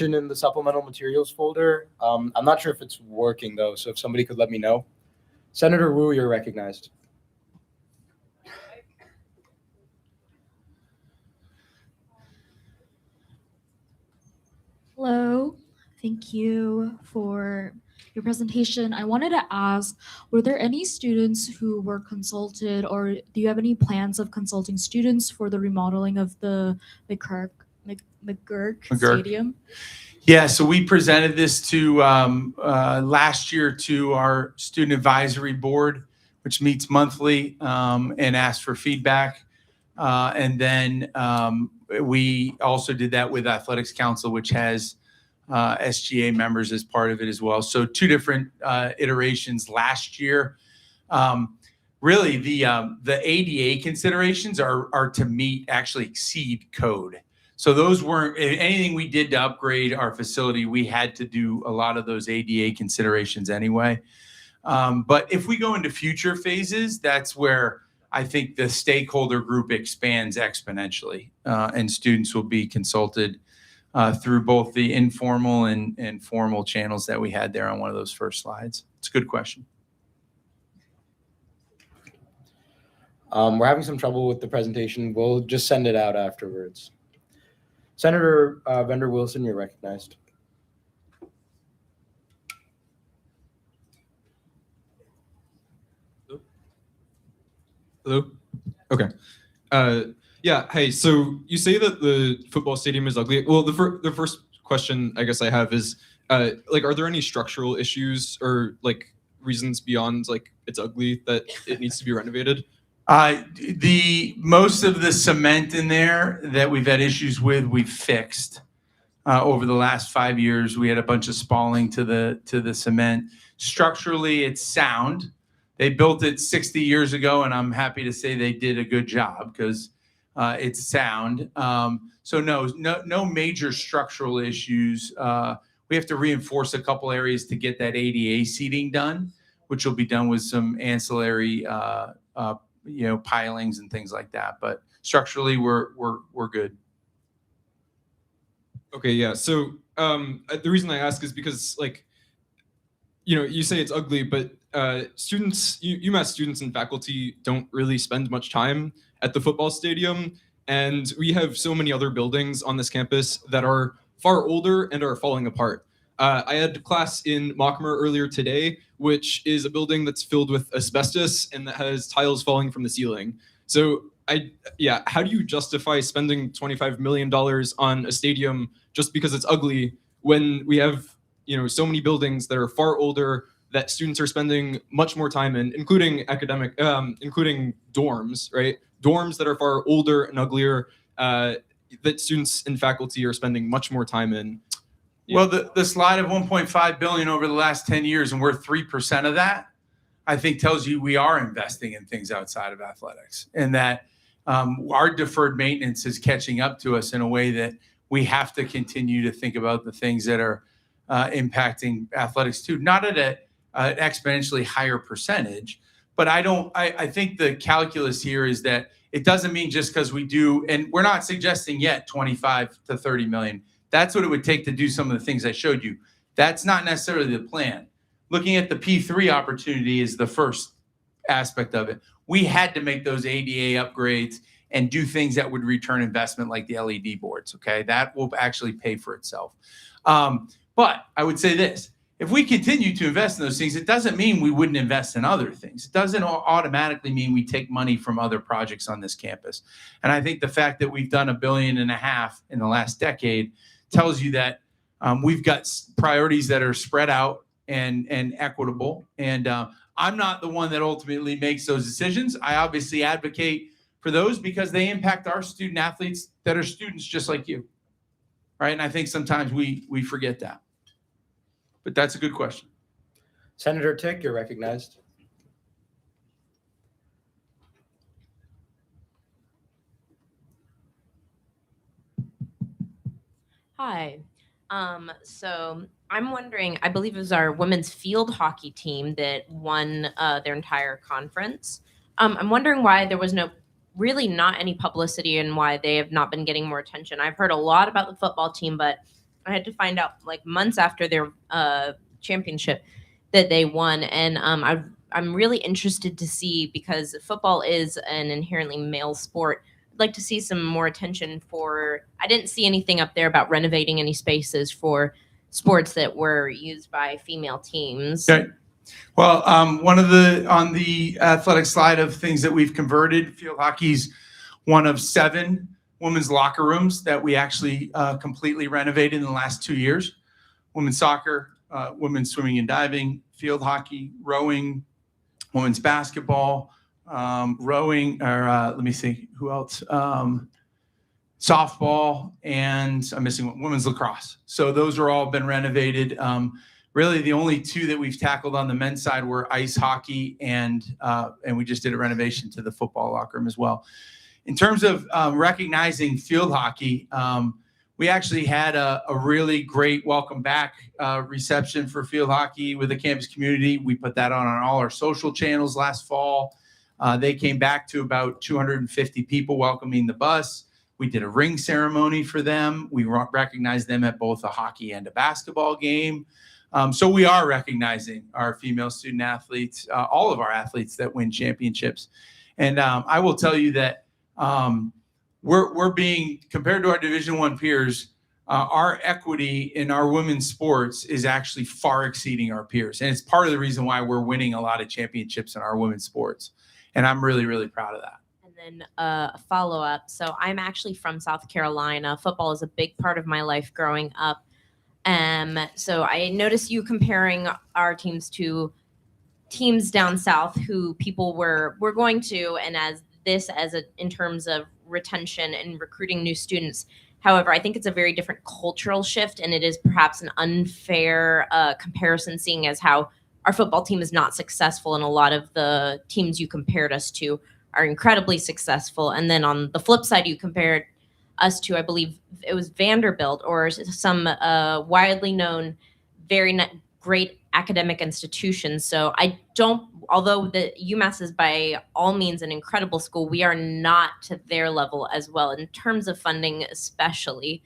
in the supplemental materials folder. I'm not sure if it's working though, so if somebody could let me know. Senator Wu, you're recognized. Hello, thank you for your presentation. I wanted to ask, were there any students who were consulted, or do you have any plans of consulting students for the remodeling of the McGurk Stadium? Yeah, so we presented this to last year to our student advisory board, which meets monthly, and asked for feedback. And then we also did that with Athletics Council, which has SGA members as part of it as well. So 2 different iterations last year. Really, the ADA considerations are to actually exceed code. So those weren't anything we did to upgrade our facility. We had to do a lot of those ADA considerations anyway. But if we go into future phases, that's where I think the stakeholder group expands exponentially, and students will be consulted through both the informal and formal channels that we had there on one of those first slides. It's a good question. We're having some trouble with the presentation. We'll just send it out afterwards. Senator Vender Wilson, you're recognized. Hello? Okay. Yeah, hey, so you say that the football stadium is ugly. Well, the first question I guess I have is, like, are there any structural issues or, like, reasons beyond, like, it's ugly that it needs to be renovated? Most of the cement in there that we've had issues with, we've fixed. Over the last 5 years, we had a bunch of spalling to the cement. Structurally, it's sound. They built it 60 years ago, and I'm happy to say they did a good job because it's sound. So no major structural issues. We have to reinforce a couple areas to get that ADA seating done, which will be done with some ancillary pilings and things like that. But structurally, we're good. Okay, yeah. So the reason I ask is because, like, you say it's ugly, but students, UMass students and faculty don't really spend much time at the football stadium. And we have so many other buildings on this campus that are far older and are falling apart. I had class in Mockmer earlier today, which is a building that's filled with asbestos and that has tiles falling from the ceiling. So how do you justify spending $25 million on a stadium just because it's ugly when we have, so many buildings that are far older that students are spending much more time in, including including dorms, right? Dorms that are far older and uglier that students and faculty are spending much more time in. Yeah. Well, the slide of 1.5 billion over the last 10 years, and we're 3% of that, I think tells you we are investing in things outside of athletics, and that our deferred maintenance is catching up to us in a way that we have to continue to think about the things that are impacting athletics too, not at an exponentially higher percentage. But I think the calculus here is that it doesn't mean just because we do, and we're not suggesting yet 25 to 30 million. That's what it would take to do some of the things I showed you. That's not necessarily the plan. Looking at the P3 opportunity is the first aspect of it. We had to make those ADA upgrades and do things that would return investment like the LED boards, okay? That will actually pay for itself. But I would say this, if we continue to invest in those things, it doesn't mean we wouldn't invest in other things. It doesn't automatically mean we take money from other projects on this campus. And I think the fact that we've done $1.5 billion in the last decade tells you that we've got priorities that are spread out and equitable. And I'm not the one that ultimately makes those decisions. I obviously advocate for those because they impact our student athletes that are students just like you, right? And I think sometimes we forget that. But that's a good question. Senator Tick, you're recognized. Hi. So I'm wondering, I believe it was our women's field hockey team that won their entire conference. I'm wondering why there was not any publicity and why they have not been getting more attention. I've heard a lot about the football team, but I had to find out like months after their championship that they won, and I'm really interested to see, because football is an inherently male sport. I'd like to see some more attention for. I didn't see anything up there about renovating any spaces for sports that were used by female teams. Okay. Well, on the athletic slide of things that we've converted, field hockey's one of 7 women's locker rooms that we actually completely renovated in the last 2 years. Women's soccer, women's swimming and diving, field hockey, rowing, women's basketball, rowing, or let me see, who else? Softball, and I'm missing one, women's lacrosse. So those are all been renovated. Really, the only 2 that we've tackled on the men's side were ice hockey, and we just did a renovation to the football locker room as well. In terms of recognizing field hockey, we actually had a really great welcome back reception for field hockey with the campus community. We put that on all our social channels last fall. They came back to about 250 people welcoming the bus. We did a ring ceremony for them. We recognized them at both a hockey and a basketball game. So we are recognizing our female student athletes, all of our athletes that win championships. And I will tell you that we're being, compared to our Division I peers, our equity in our women's sports is actually far exceeding our peers. And it's part of the reason why we're winning a lot of championships in our women's sports. And I'm really, really proud of that. And then a follow-up. So I'm actually from South Carolina. Football is a big part of my life growing up. So I noticed you comparing our teams to teams down south who people were going to, and in terms of retention and recruiting new students. However, I think it's a very different cultural shift, and it is perhaps an unfair comparison, seeing as how our football team is not successful, and a lot of the teams you compared us to are incredibly successful. And then on the flip side, you compared us to, I believe it was Vanderbilt or some widely known, very great academic institutions. So although the UMass is by all means an incredible school, we are not to their level as well in terms of funding, especially.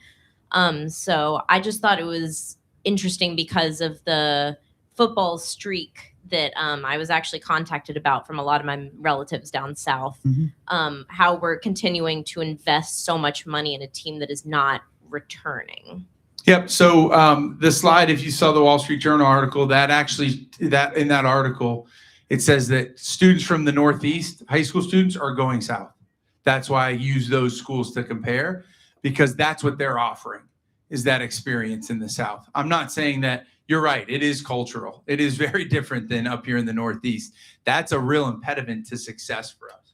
So I just thought it was interesting because of the football streak that I was actually contacted about from a lot of my relatives down south, how we're continuing to invest so much money in a team that is not returning. Yep. So the slide, if you saw the Wall Street Journal article, that in that article, it says that students from the Northeast, high school students, are going south. That's why I use those schools to compare, because that's what they're offering, is that experience in the South. I'm not saying that. You're right. It is cultural. It is very different than up here in the Northeast. That's a real impediment to success for us.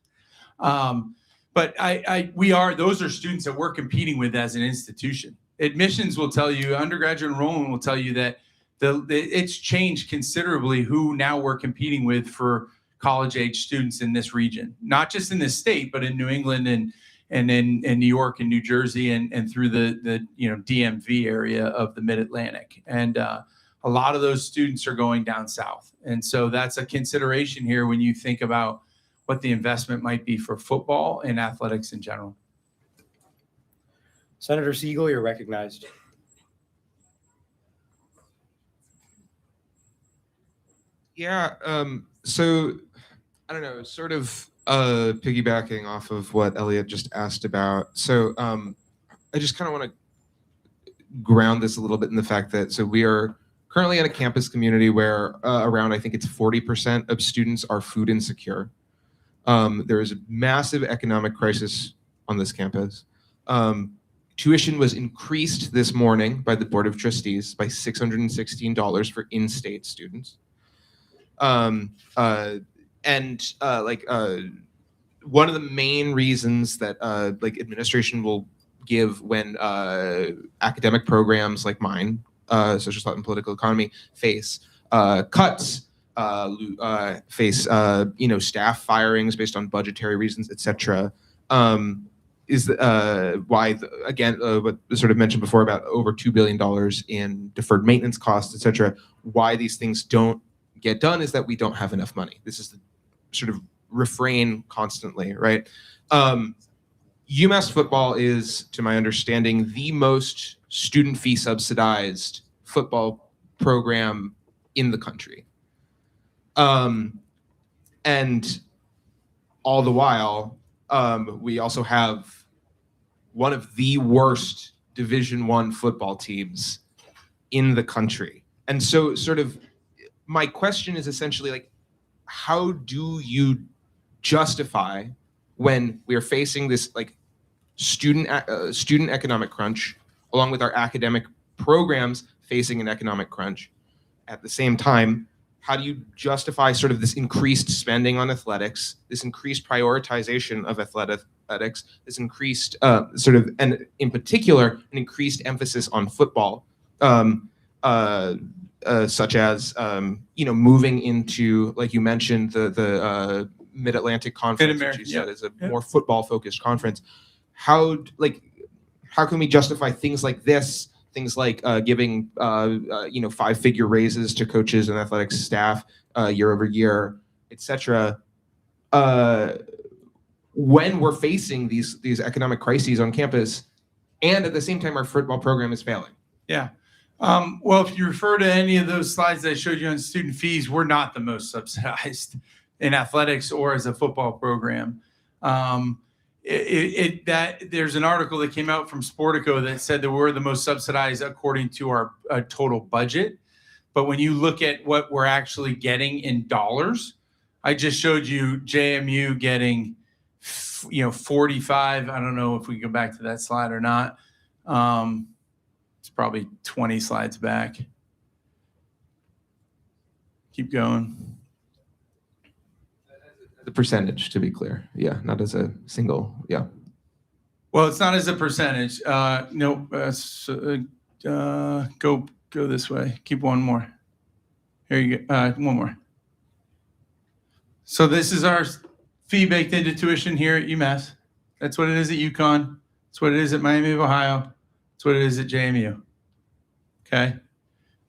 But those are students that we're competing with as an institution. Admissions will tell you, undergraduate enrollment will tell you that it's changed considerably who now we're competing with for college-age students in this region, not just in this state, but in New England and in New York and New Jersey and through the DMV area of the Mid-Atlantic. And a lot of those students are going down south. And so that's a consideration here when you think about what the investment might be for football and athletics in general. Senator Siegel, you're recognized. Yeah, so I don't know, sort of piggybacking off of what Elliot just asked about. So I just kind of want to ground this a little bit in the fact that, we are currently in a campus community where around, I think it's 40% of students are food insecure. There is a massive economic crisis on this campus. Tuition was increased this morning by the Board of Trustees by $616 for in-state students. One of the main reasons that administration will give when academic programs like mine, social thought and political economy, face cuts, face staff firings based on budgetary reasons, etc. Is why what sort of mentioned before about over $2 billion in deferred maintenance costs, etc. Why these things don't get done is that we don't have enough money. This is the sort of refrain constantly, right? UMass football is, to my understanding, the most student fee subsidized football program in the country. And all the while, we also have one of the worst Division I football teams in the country. And so sort of my question is essentially like, how do you justify when we are facing this like student economic crunch, along with our academic programs facing an economic crunch at the same time? How do you justify sort of this increased spending on athletics, this increased prioritization of athletics, this increased sort of, and in particular, an increased emphasis on football, such as moving into, like you mentioned, the Mid-Atlantic Conference, which you said is a more football-focused conference. How can we justify things like this? Things like giving 5-figure raises to coaches and athletics staff year over year, etc. When we're facing these economic crises on campus, and at the same time our football program is failing. Yeah. Well, if you refer to any of those slides that I showed you on student fees, we're not the most subsidized in athletics or as a football program. There's an article that came out from Sportico that said that we're the most subsidized according to our total budget. But when you look at what we're actually getting in dollars, I just showed you JMU getting, 45. I don't know if we can go back to that slide or not. It's probably 20 slides back. Keep going. The percentage, to be clear. Yeah, not as a single, yeah. Well, it's not as a percentage. No, go this way. Keep one more. Here you go. One more. So this is our fee baked into tuition here at UMass. That's what it is at UConn. That's what it is at Miami of Ohio. That's what it is at JMU. Okay?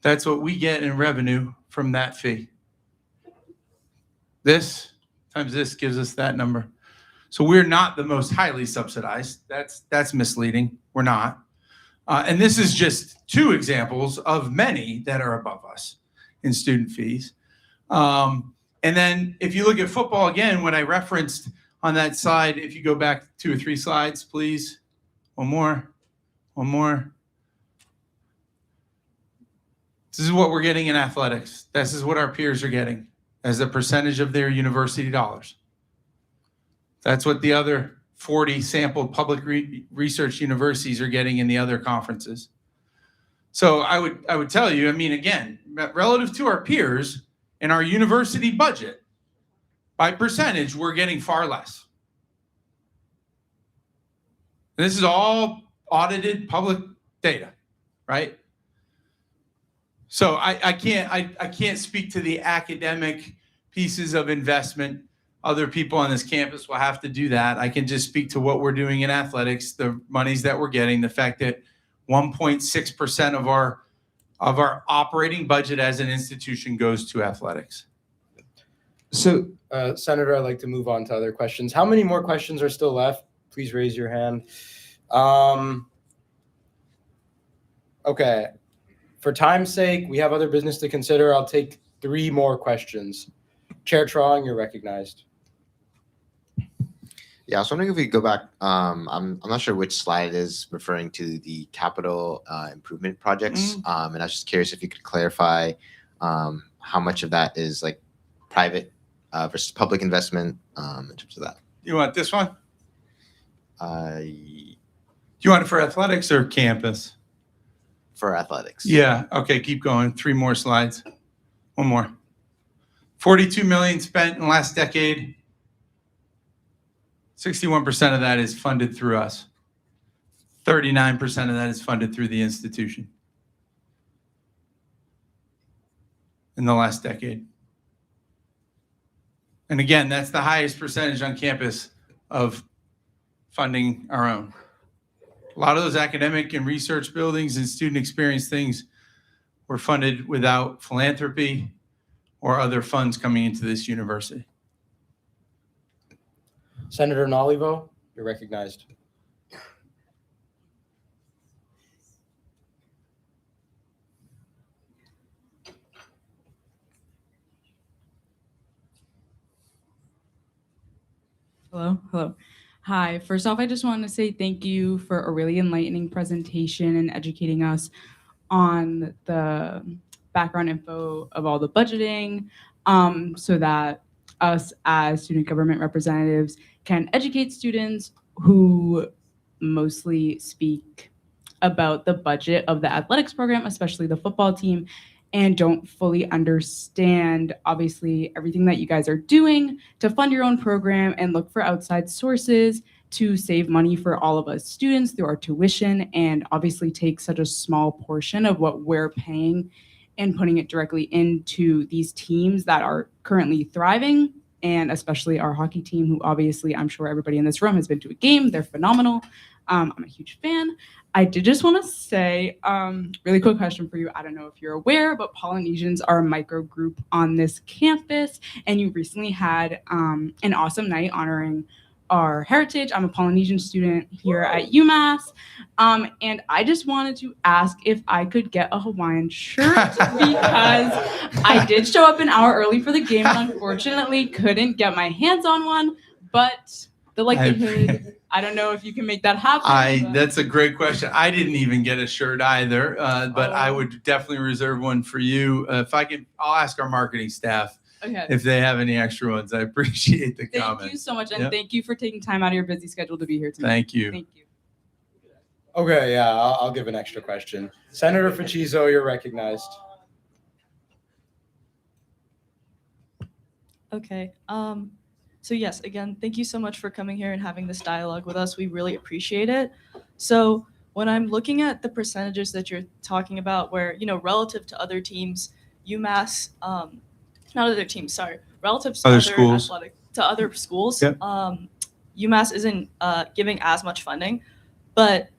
That's what we get in revenue from that fee. This times this gives us that number. So we're not the most highly subsidized. That's misleading. We're not. And this is just 2 examples of many that are above us in student fees. And then if you look at football again, what I referenced on that slide, if you go back 2 or 3 slides, please. One more. This is what we're getting in athletics. This is what our peers are getting as a percentage of their university dollars. That's what the other 40 sampled public research universities are getting in the other conferences. So I would tell you, again, relative to our peers in our university budget, by percentage, we're getting far less. And this is all audited public data, right? So I can't speak to the academic pieces of investment. Other people on this campus will have to do that. I can just speak to what we're doing in athletics, the monies that we're getting, the fact that 1.6% of our operating budget as an institution goes to athletics. So, Senator, I'd like to move on to other questions. How many more questions are still left? Please raise your hand. Okay. For time's sake, we have other business to consider. I'll take 3 more questions. Chair Trong, you're recognized. Yeah, I was wondering if we could go back. I'm not sure which slide it is referring to the capital improvement projects. And I was just curious if you could clarify how much of that is like private versus public investment in terms of that. You want this one? Uh, Do you want it for athletics or campus? for athletics. Yeah. Okay. Keep going. 3 more slides. One more. 42 million spent in the last decade. 61% of that is funded through us. 39% of that is funded through the institution in the last decade. And again, that's the highest percentage on campus of funding our own. A lot of those academic and research buildings and student experience things were funded without philanthropy or other funds coming into this university. Senator Nalivo, you're recognized. Hello. Hi. First off, I just want to say thank you for a really enlightening presentation and educating us on the background info of all the budgeting, so that us as student government representatives can educate students who mostly speak about the budget of the athletics program, especially the football team, and don't fully understand, obviously, everything that you guys are doing to fund your own program and look for outside sources to save money for all of us students through our tuition, and obviously take such a small portion of what we're paying and putting it directly into these teams that are currently thriving, and especially our hockey team, who obviously I'm sure everybody in this room has been to a game. They're phenomenal. I'm a huge fan. I did just want to say, really quick question for you. I don't know if you're aware, but Polynesians are a micro group on this campus, and you recently had an awesome night honoring our heritage. I'm a Polynesian student here at UMass, and I just wanted to ask if I could get a Hawaiian shirt because I did show up an hour early for the game and unfortunately couldn't get my hands on one, but the likelihood, I don't know if you can make that happen. but- That's a great question. I didn't even get a shirt either, but I Oh. would definitely reserve one for you. If I can, I'll ask our marketing staff Okay. if they have any extra ones. I appreciate the Thank comment. you so much, and Yep. thank you for taking time out of your busy schedule to be here tonight. Thank you. Thank you. Okay, yeah, I'll give an extra question. Senator Facizo, you're recognized. Okay. So yes, again, thank you so much for coming here and having this dialogue with us. We really appreciate it. So when I'm looking at the percentages that you're talking about, where relative to other teams, UMass, not other teams, sorry, relative to Other schools. other schools, Yep. UMass isn't giving as much funding, but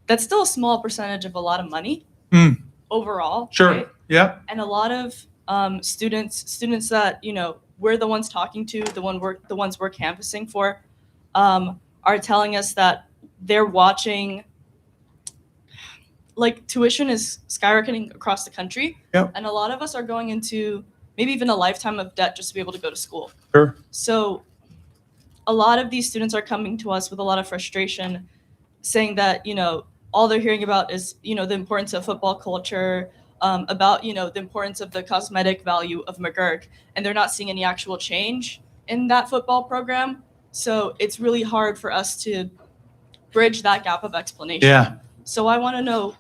that's still a small percentage of a lot of money overall. Sure. Right? Yep. And a lot of students that we're the ones talking to, the ones we're canvassing for, are telling us that they're watching, like, tuition is skyrocketing across the country. Yep. And a lot of us are going into maybe even a lifetime of debt just to be able to go to school. Sure. So a lot of these students are coming to us with a lot of frustration, saying that all they're hearing about is the importance of football culture, about the importance of the cosmetic value of McGurk, and they're not seeing any actual change in that football program. So it's really hard for us to bridge that gap of explanation. Yeah. So I want to know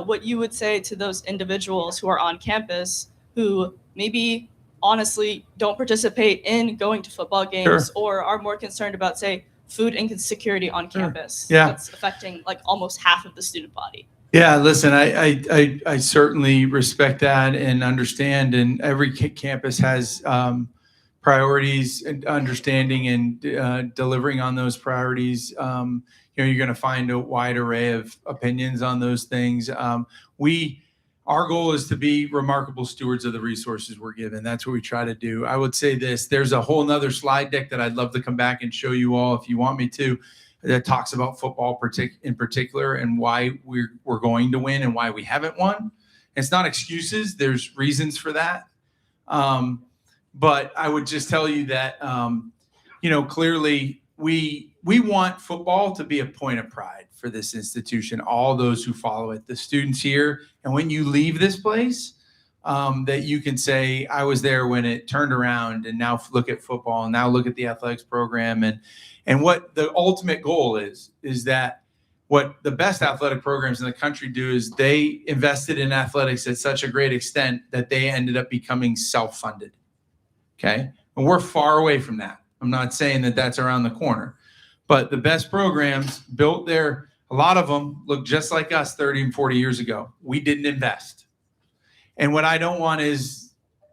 what you would say to those individuals who are on campus who maybe honestly don't participate in going to football games or are more concerned about, say, food insecurity on campus. Yeah. That's affecting like almost half of the student body. Yeah, listen, I certainly respect that and understand, and every campus has priorities and understanding and delivering on those priorities. You're going to find a wide array of opinions on those things. Our goal is to be remarkable stewards of the resources we're given. That's what we try to do. I would say this, there's a whole nother slide deck that I'd love to come back and show you all if you want me to, that talks about football in particular and why we're going to win and why we haven't won. It's not excuses. There's reasons for that. But I would just tell you that, clearly we want football to be a point of pride for this institution, all those who follow it, the students here. And when you leave this place, that you can say, I was there when it turned around, and now look at football, and now look at the athletics program. And what the ultimate goal is that what the best athletic programs in the country do is they invested in athletics at such a great extent that they ended up becoming self-funded. Okay. And we're far away from that. I'm not saying that that's around the corner, but the best programs built a lot of them look just like us 30 and 40 years ago. We didn't invest. And what I don't want is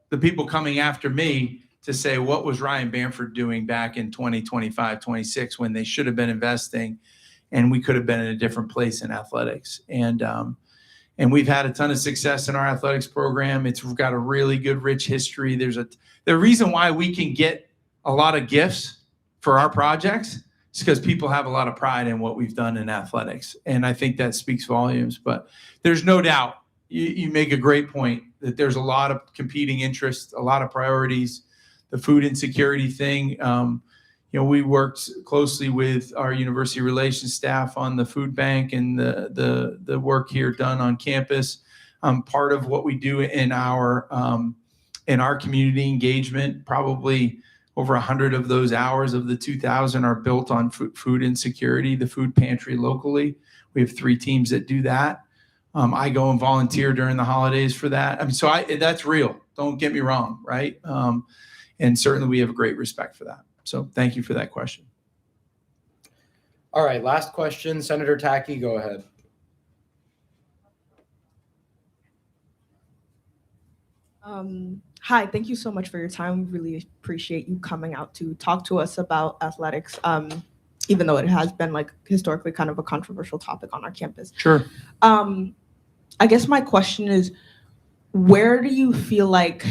the people coming after me to say, what was Ryan Bamford doing back in 2025, 26, when they should have been investing and we could have been in a different place in athletics. And we've had a ton of success in our athletics program. It's got a really good, rich history. The reason why we can get a lot of gifts for our projects is because people have a lot of pride in what we've done in athletics. And I think that speaks volumes, but there's no doubt you make a great point that there's a lot of competing interests, a lot of priorities. The food insecurity thing, we worked closely with our university relations staff on the food bank and the work here done on campus. Part of what we do in our community engagement, probably over 100 of those hours of the 2,000 are built on food insecurity, the food pantry locally. We have 3 teams that do that. I go and volunteer during the holidays for that. I mean, so that's real. Don't get me wrong, right? And certainly we have a great respect for that. So thank you for that question. All right, last question. Senator Tackey, go ahead. Hi, thank you so much for your time. We really appreciate you coming out to talk to us about athletics, even though it has been like historically kind of a controversial topic on our campus. Sure. I guess my question is, where do you feel like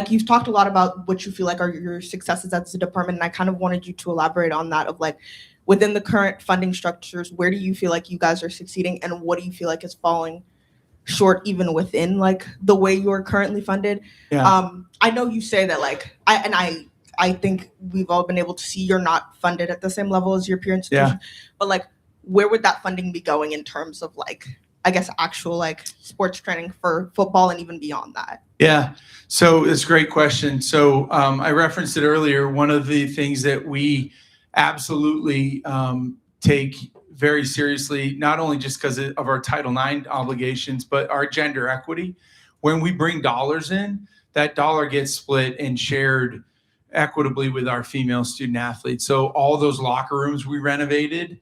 you've talked a lot about what you feel like are your successes as a department, and I kind of wanted you to elaborate on that of like, within the current funding structures, where do you feel like you guys are succeeding, and what do you feel like is falling short even within like the way you're currently funded? Yeah. I know you say that like I think we've all been able to see you're not funded at the same level as your peer institution, but like where would that funding be going in terms of like, I guess, actual like sports training for football and even beyond that? Yeah, so it's a great question. So I referenced it earlier. One of the things that we absolutely take very seriously, not only just because of our Title IX obligations, but our gender equity. When we bring dollars in, that dollar gets split and shared equitably with our female student athletes. So all those locker rooms we renovated,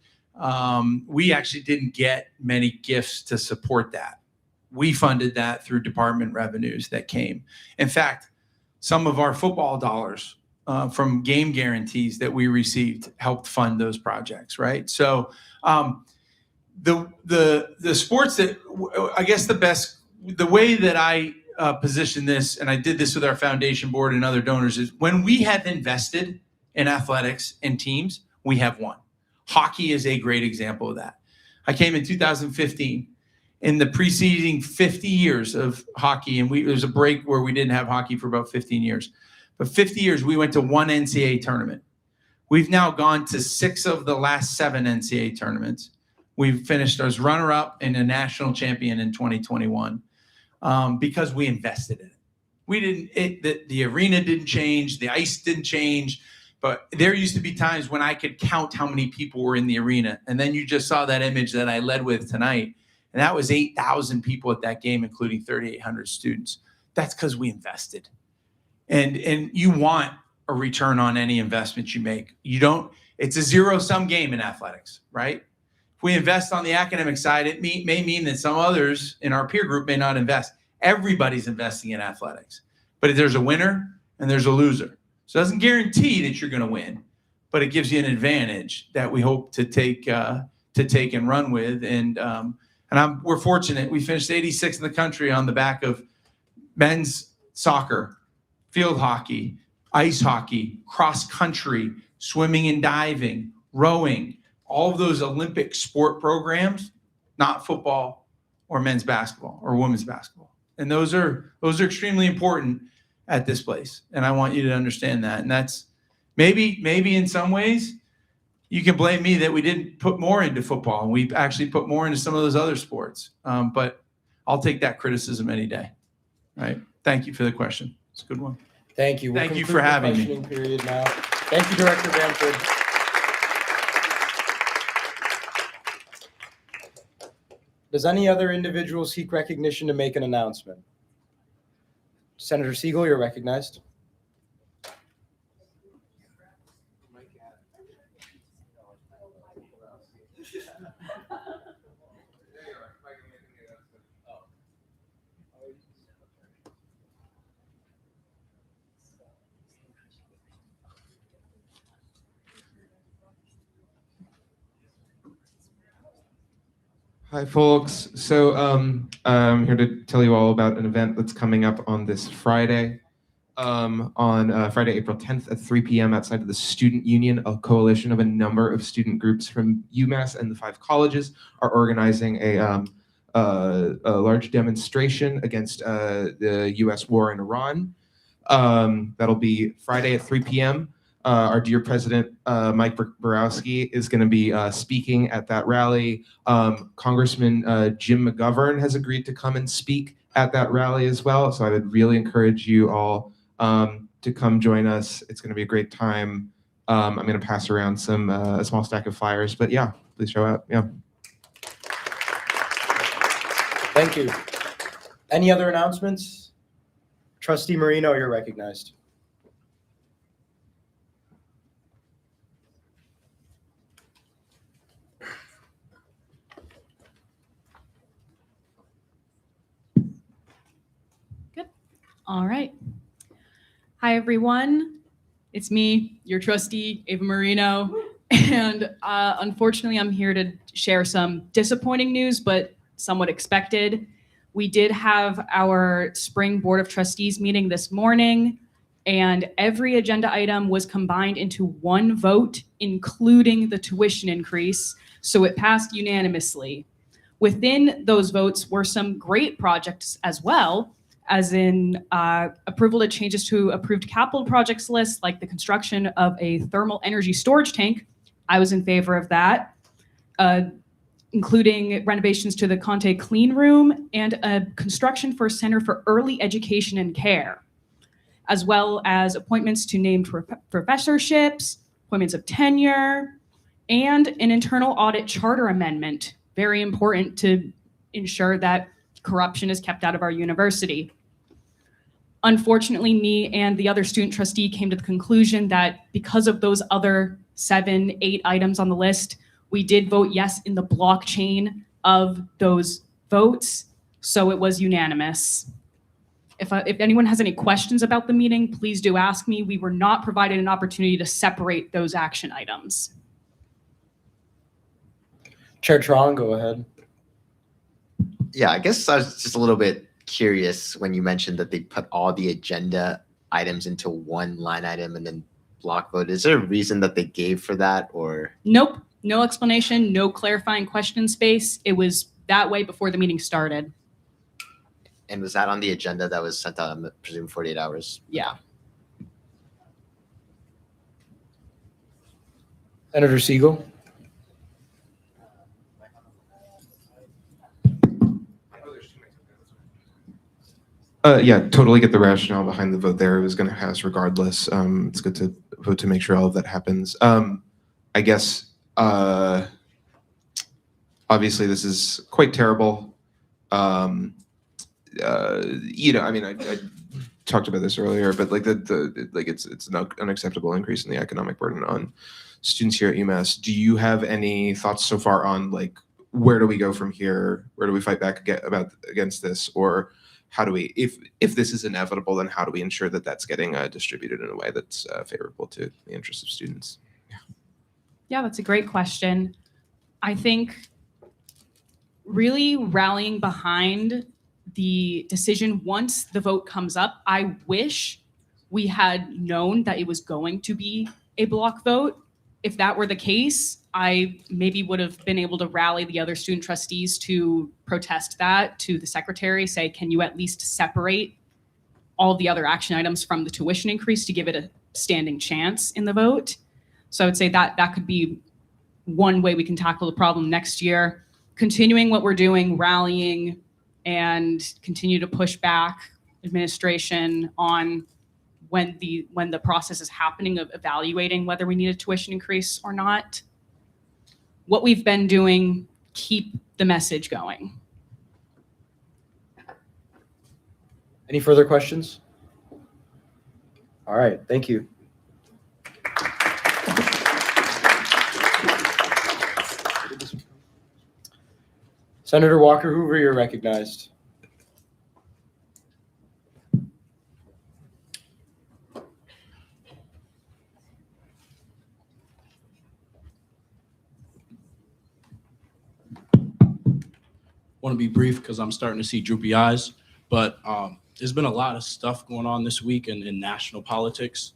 we actually didn't get many gifts to support that. We funded that through department revenues that came. In fact, some of our football dollars from game guarantees that we received helped fund those projects, right? So the sports that I guess the way that I position this, and I did this with our foundation board and other donors, is when we have invested in athletics and teams, we have won. Hockey is a great example of that. I came in 2015. In the preceding 50 years of hockey, and there's a break where we didn't have hockey for about 15 years, but 50 years, we went to 1 NCAA tournament. We've now gone to 6 of the last 7 NCAA tournaments. We've finished as runner-up and a national champion in 2021 because we invested in it. The arena didn't change, the ice didn't change, but there used to be times when I could count how many people were in the arena. And then you just saw that image that I led with tonight. And that was 8,000 people at that game, including 3,800 students. That's because we invested. And you want a return on any investment you make. It's a zero-sum game in athletics, right? If we invest on the academic side, it may mean that some others in our peer group may not invest. Everybody's investing in athletics. But there's a winner and there's a loser. So it doesn't guarantee that you're going to win, but it gives you an advantage that we hope to take and run with. And we're fortunate. We finished 86th in the country on the back of men's soccer, field hockey, ice hockey, cross country, swimming and diving, rowing, all of those Olympic sport programs, not football or men's basketball or women's basketball. And those are extremely important at this place. And I want you to understand that. And that's maybe in some ways, you can blame me that we didn't put more into football and we actually put more into some of those other sports. But I'll take that criticism any day. Right? Thank you for the question. It's a good one. Thank you. Thank you for having me. Questioning period now. Thank you, Director Bamford. Does any other individual seek recognition to make an announcement? Senator Siegel, you're recognized. Hi, folks. So I'm here to tell you all about an event that's coming up on this Friday. On Friday, April 10th at 3 p.m. outside of the Student Union, a coalition of a number of student groups from UMass and the 5 colleges are organizing a large demonstration against the U.S. war in Iran. That'll be Friday at 3 p.m. our dear president, Mike Borowski, is going to be speaking at that rally. Congressman Jim McGovern has agreed to come and speak at that rally as well. So I would really encourage you all to come join us. It's going to be a great time. I'm going to pass around a small stack of flyers, but yeah, please show up. Yeah. Thank you. Any other announcements? Trustee Marino, you're recognized. All right. Hi, everyone. It's me, your trustee, Ava Marino. And unfortunately, I'm here to share some disappointing news, but somewhat expected. We did have our spring Board of Trustees meeting this morning, and every agenda item was combined into one vote, including the tuition increase, so it passed unanimously. Within those votes were some great projects as well, as in approval of changes to approved capital projects list, like the construction of a thermal energy storage tank. I was in favor of that, including renovations to the Conte Clean Room and a construction for a Center for Early Education and Care, as well as appointments to named professorships, appointments of tenure, and an internal audit charter amendment, very important to ensure that corruption is kept out of our university. Unfortunately, me and the other student trustee came to the conclusion that because of those other 7, 8 items on the list, we did vote yes in the blockchain of those votes, so it was unanimous. If anyone has any questions about the meeting, please do ask me. We were not provided an opportunity to separate those action items. Chair Tron, go ahead. Yeah, I guess I was just a little bit curious when you mentioned that they put all the agenda items into one line item and then block vote. Is there a reason that they gave for that, or? Nope, no explanation, no clarifying question space. It was that way before the meeting started. And was that on the agenda that was sent out, I presume, 48 hours? Yeah. Senator Siegel. Yeah, totally get the rationale behind the vote there. It was going to pass regardless. It's good to vote to make sure all of that happens. I guess, obviously, this is quite terrible. You know, I mean, I talked about this earlier, but like it's an unacceptable increase in the economic burden on students here at UMass. Do you have any thoughts so far on like where do we go from here? Where do we fight back against this, or how do we, if this is inevitable, then how do we ensure that that's getting distributed in a way that's favorable to the interests of students? Yeah, that's a great question. I think really rallying behind the decision once the vote comes up. I wish we had known that it was going to be a block vote. If that were the case, I maybe would have been able to rally the other student trustees to protest that to the secretary, say, can you at least separate all the other action items from the tuition increase to give it a standing chance in the vote? So I would say that that could be one way we can tackle the problem next year. Continuing what we're doing, rallying, and continue to push back administration on when the process is happening of evaluating whether we need a tuition increase or not. What we've been doing, keep the message going. Any further questions? All right, thank you. Senator Walker Hoover, you're recognized. Want to be brief because I'm starting to see droopy eyes, but there's been a lot of stuff going on this week in national politics.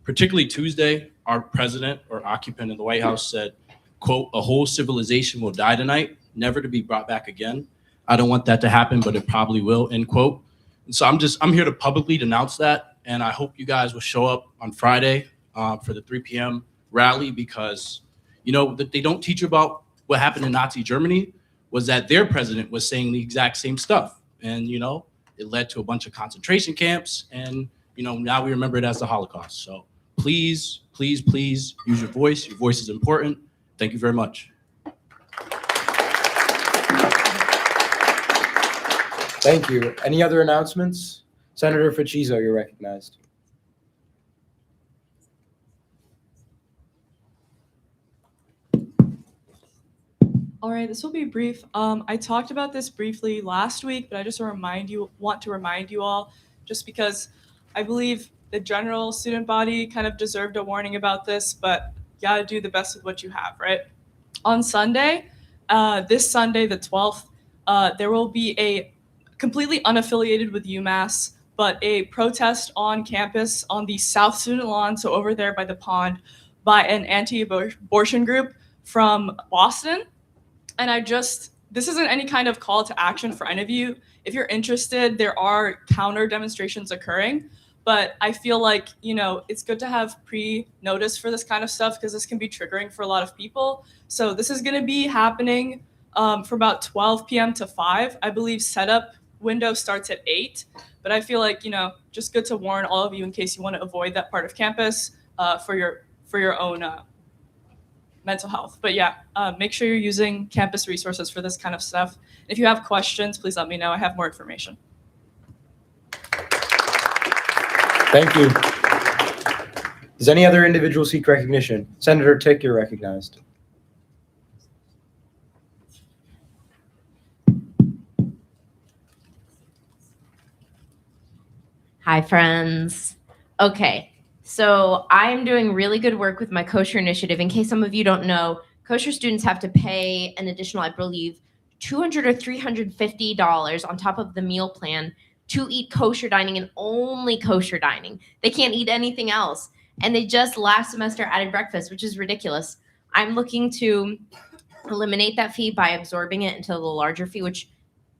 Particularly Tuesday, our president or occupant in the White House said, quote, "A whole civilization will die tonight, never to be brought back again. I don't want that to happen, but it probably will," end quote. And so I'm here to publicly denounce that, and I hope you guys will show up on Friday for the 3 p.m. rally because, that they don't teach you about what happened in Nazi Germany was that their president was saying the exact same stuff. And, it led to a bunch of concentration camps. And, now we remember it as the Holocaust. So please, please, please use your voice. Your voice is important. Thank you very much. Thank you. Any other announcements? Senator Facizo, you're recognized. All right, this will be brief. I talked about this briefly last week, but I just want to remind you all, just because I believe the general student body kind of deserved a warning about this, but you gotta do the best with what you have, right? On Sunday, this Sunday, the 12th, there will be a completely unaffiliated with UMass, but a protest on campus on the South Student Lawn, so over there by the pond, by an anti-abortion group from Boston. And this isn't any kind of call to action for any of you. If you're interested, there are counter demonstrations occurring, but I feel like, it's good to have pre-notice for this kind of stuff because this can be triggering for a lot of people. So this is gonna be happening from about 12 p.m. to 5. I believe setup window starts at 8, but I feel like, just good to warn all of you in case you want to avoid that part of campus for your own mental health. But yeah, make sure you're using campus resources for this kind of stuff. If you have questions, please let me know. I have more information. Thank you. Does any other individual seek recognition? Senator Tick, you're recognized. Hi, friends. Okay, so I'm doing really good work with my kosher initiative. In case some of you don't know, kosher students have to pay an additional, I believe, $200 or $350 on top of the meal plan to eat kosher dining and only kosher dining. They can't eat anything else. And they just last semester added breakfast, which is ridiculous. I'm looking to eliminate that fee by absorbing it into the larger fee, which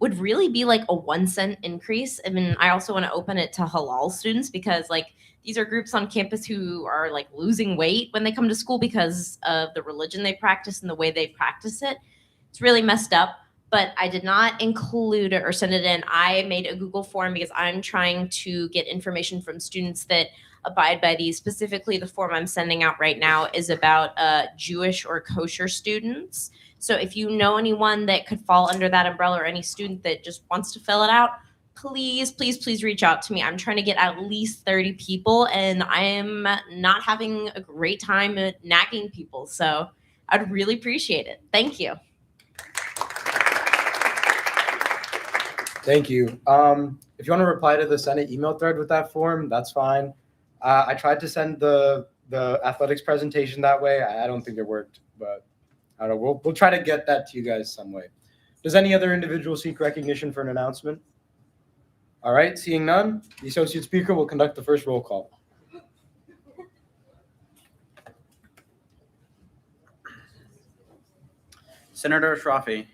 would really be like a 1 cent increase. I mean, I also want to open it to halal students because these are groups on campus who are losing weight when they come to school because of the religion they practice and the way they practice it. It's really messed up, but I did not include it or send it in. I made a Google form because I'm trying to get information from students that abide by these. Specifically, the form I'm sending out right now is about Jewish or kosher students. So if you know anyone that could fall under that umbrella or any student that just wants to fill it out, please, please, please reach out to me. I'm trying to get at least 30 people and I am not having a great time at nagging people. So I'd really appreciate it. Thank you. Thank you. If you want to reply to the Senate email thread with that form, that's fine. I tried to send the athletics presentation that way. I don't think it worked, but I don't know. We'll try to get that to you guys some way. Does any other individual seek recognition for an announcement? All right, seeing none, the Associate Speaker will conduct the first roll call. Senator Shrafi.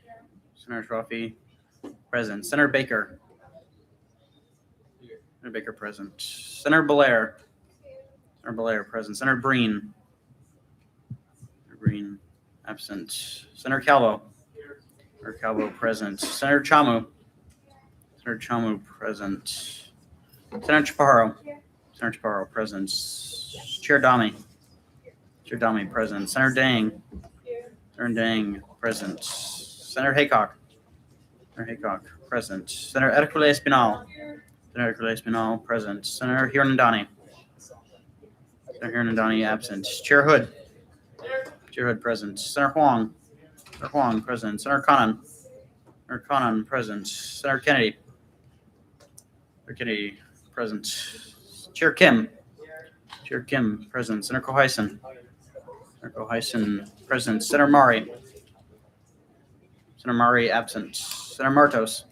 Senator Shrafi, present. Senator Baker. Senator Baker, present. Senator Belair. Senator Belair, present. Senator Breen. Senator Breen, absent. Senator Calvo. Senator Calvo, present. Senator Chamu. Senator Chamu, present. Senator Chaparro. Senator Chaparro, present. Chair Dami. Chair Dami, present. Senator Dang. Senator Dang, present. Senator Haycock. Senator Haycock, present. Senator Ercole Espinal. Senator Ercole Espinal, present. Senator Hirondani. Senator Hirondani, absent. Chair Hood. Chair Hood, present. Senator Huang. Senator Huang, present. Senator Conan. Senator Conan, present. Senator Kennedy. Senator Kennedy, present. Chair Kim. Chair Kim, present. Senator Cohison. Senator Cohison, present. Senator Mari. Senator Mari, absent. Senator Martos.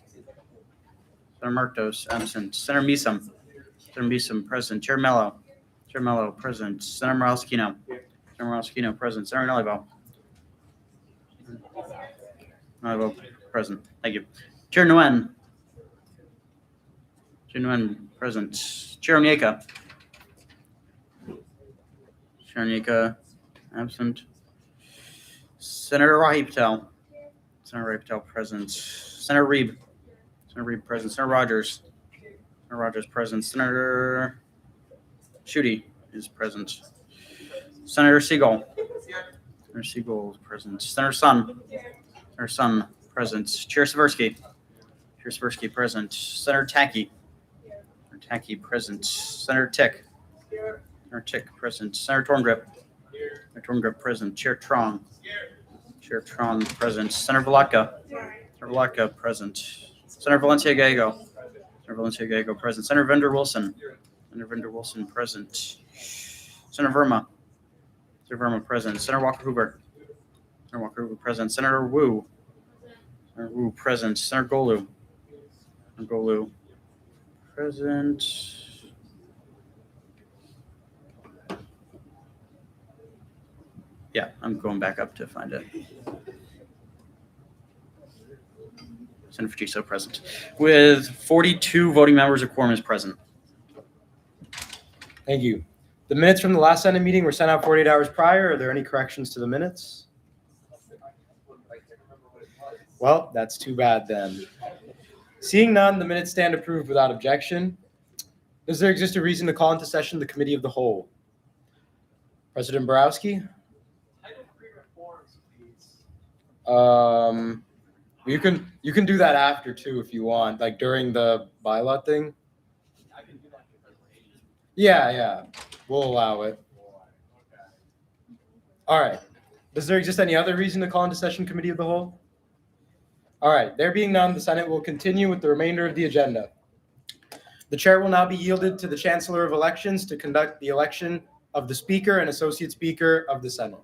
Senator Martos, absent. Senator Meesom. Senator Meesom, present. Chair Mello. Chair Mello, present. Senator Morales-Kino. Senator Morales-Kino, present. Senator Nalivo. Nalivo, present. Thank you. Chair Nguyen. Chair Nguyen, present. Chair Onyeka. Senator Nika, absent. Senator Rahi Patel. Senator Rahi Patel present. Senator Reeb. Senator Reeb present. Senator Rogers. Senator Rogers present. Senator Schuette is present. Senator Siegel. Senator Siegel is present. Senator Sun. Senator Sun present. Chair Seversky. Chair Seversky present. Senator Tacky. Senator Tacky present. Senator Tick. Senator Tick present. Senator Torngrip. Senator Torngrip present. Chair Trong. Chair Trong present. Senator Valatka. Senator Valatka present. Senator Valencia Gallego. Senator Valencia Gallego present. Senator Vender Wilson. Senator Vender Wilson present. Senator Verma. Senator Verma present. Senator Walker Hoover. Senator Walker Hoover present. Senator Wu. Senator Wu present. Senator Golu. Senator Golu present. Yeah, I'm going back up to find it. Senator Fagiso present. With 42 voting members, a quorum is present. Thank you. The minutes from the last Senate meeting were sent out 48 hours prior. Are there any corrections to the minutes? Well, that's too bad then. Seeing none, the minutes stand approved without objection. Does there exist a reason to call into session the Committee of the Whole? President Borowski? You can do that after too if you want, like during the bylaw thing. Yeah, we'll allow it. All right. Does there exist any other reason to call into session Committee of the Whole? All right. There being none, the Senate will continue with the remainder of the agenda. The chair will now be yielded to the Chancellor of Elections to conduct the election of the Speaker and Associate Speaker of the Senate.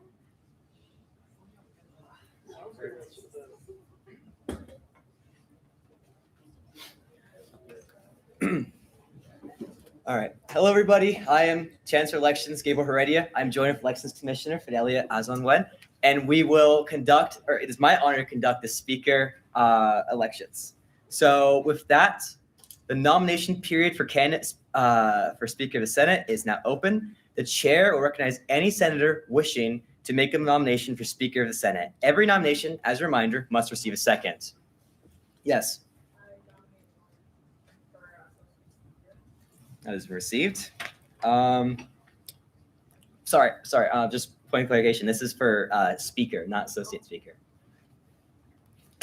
All right. Hello, everybody. I am Chancellor of Elections Gabriel Heredia. I'm Joint Elections Commissioner Fidelia Azonwen, and we will conduct, or it is my honor to conduct the Speaker elections. So with that, the nomination period for candidates for Speaker of the Senate is now open. The chair will recognize any senator wishing to make a nomination for Speaker of the Senate. Every nomination, as a reminder, must receive a second. Yes. That is received. Sorry. Just point of clarification. This is for Speaker, not Associate Speaker.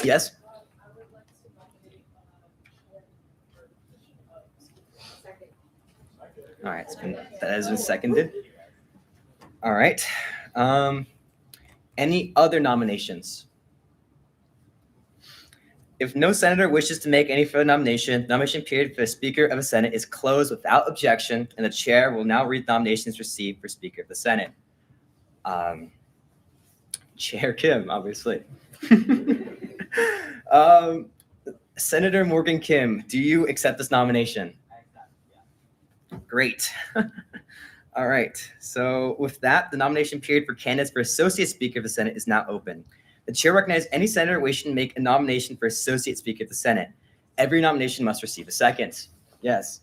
Yes. All right. That has been seconded. All right. Any other nominations? If no senator wishes to make any further nomination, the nomination period for the Speaker of the Senate is closed without objection, and the chair will now read nominations received for Speaker of the Senate. Chair Kim, obviously. Senator Morgan Kim, do you accept this nomination? Great. All right. So with that, the nomination period for candidates for Associate Speaker of the Senate is now open. The chair recognizes any senator wishing to make a nomination for Associate Speaker of the Senate. Every nomination must receive a second. Yes.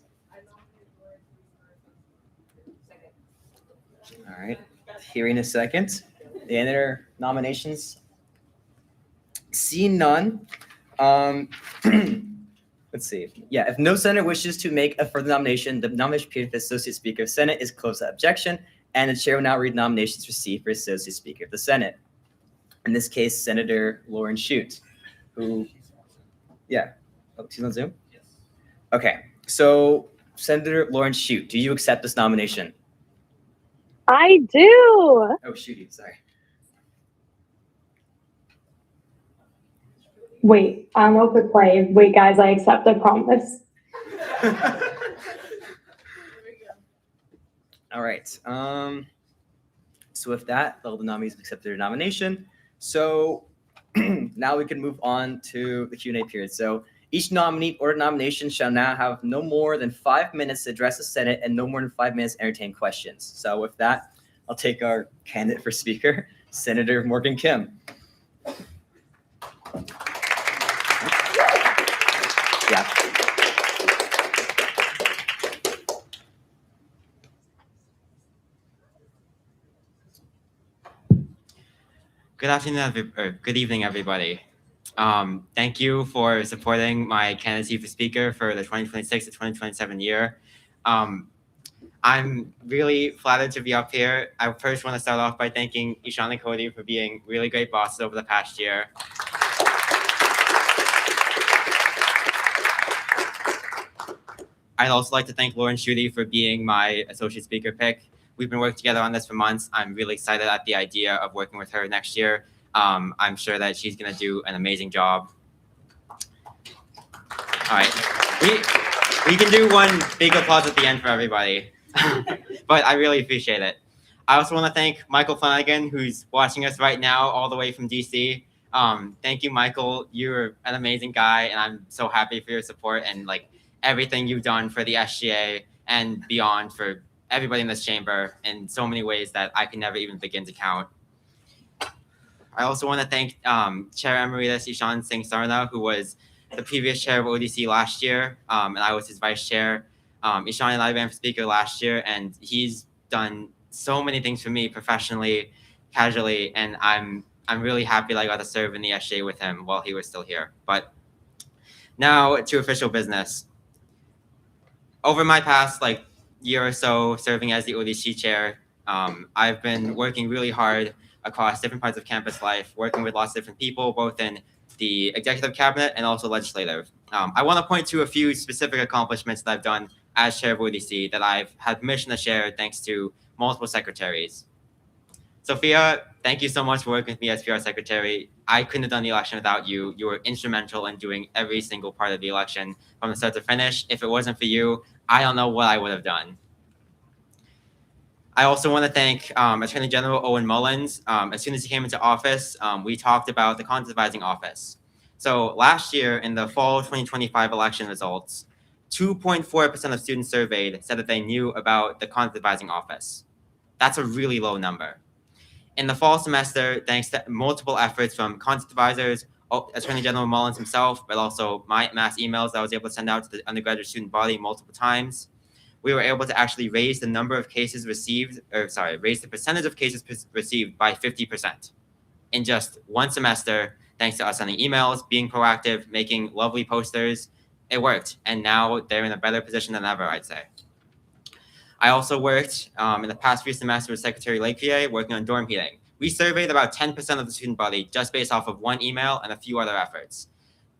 All right. Hearing a second. The other nominations? Seeing none. Let's see. Yeah, if no senator wishes to make a further nomination, the nomination period for Associate Speaker of the Senate is closed without objection, and the chair will now read nominations received for Associate Speaker of the Senate. In this case, Senator Lauren Schuette, who, she's on Zoom? Yes. Okay, so Senator Lauren Schuette, do you accept this nomination? I do. Oh, Schuette, sorry. Wait, I'm open play. Wait, guys, I accept, I promise. All right. So with that, all the nominees have accepted their nomination. So now we can move on to the Q&A period. So each nominee or nomination shall now have no more than 5 minutes to address the Senate and no more than 5 minutes to entertain questions. So with that, I'll take our candidate for Speaker, Senator Morgan Kim. Yeah. Good afternoon, or good evening, everybody. Thank you for supporting my candidacy for speaker for the 2026 to 2027 year. I'm really flattered to be up here. I first want to start off by thanking Ishan and Cody for being really great bosses over the past year. I'd also like to thank Lauren Schutte for being my associate speaker pick. We've been working together on this for months. I'm really excited at the idea of working with her next year. I'm sure that she's going to do an amazing job. All right. We can do one big applause at the end for everybody, but I really appreciate it. I also want to thank Michael Flanagan, who's watching us right now all the way from DC. Thank you, Michael. You're an amazing guy, and I'm so happy for your support and like everything you've done for the SGA and beyond for everybody in this chamber in so many ways that I can never even begin to count. I also want to thank Chair Emeritus Ishan Singh Sarna, who was the previous chair of ODC last year, and I was his vice chair. Ishan and I ran for speaker last year, and he's done so many things for me professionally, casually, and I'm really happy that I got to serve in the SGA with him while he was still here. But now to official business. Over my past year or so serving as the ODC chair, I've been working really hard across different parts of campus life, working with lots of different people, both in the executive cabinet and also legislative. I want to point to a few specific accomplishments that I've done as chair of ODC that I've had permission to share thanks to multiple secretaries. Sophia, thank you so much for working with me as PR secretary. I couldn't have done the election without you. You were instrumental in doing every single part of the election from the start to finish. If it wasn't for you, I don't know what I would have done. I also want to thank Attorney General Owen Mullins. As soon as he came into office, we talked about the content advising office. So last year in the fall 2025 election results, 2.4% of students surveyed said that they knew about the content advising office. That's a really low number. In the fall semester, thanks to multiple efforts from content advisors, Attorney General Mullins himself, but also my mass emails that I was able to send out to the undergraduate student body multiple times, we were able to actually raise the number of cases received, raise the percentage of cases received by 50% in just one semester, thanks to us sending emails, being proactive, making lovely posters. It worked, and now they're in a better position than ever, I'd say. I also worked in the past few semesters with Secretary Lakevier working on dorm heating. We surveyed about 10% of the student body just based off of one email and a few other efforts.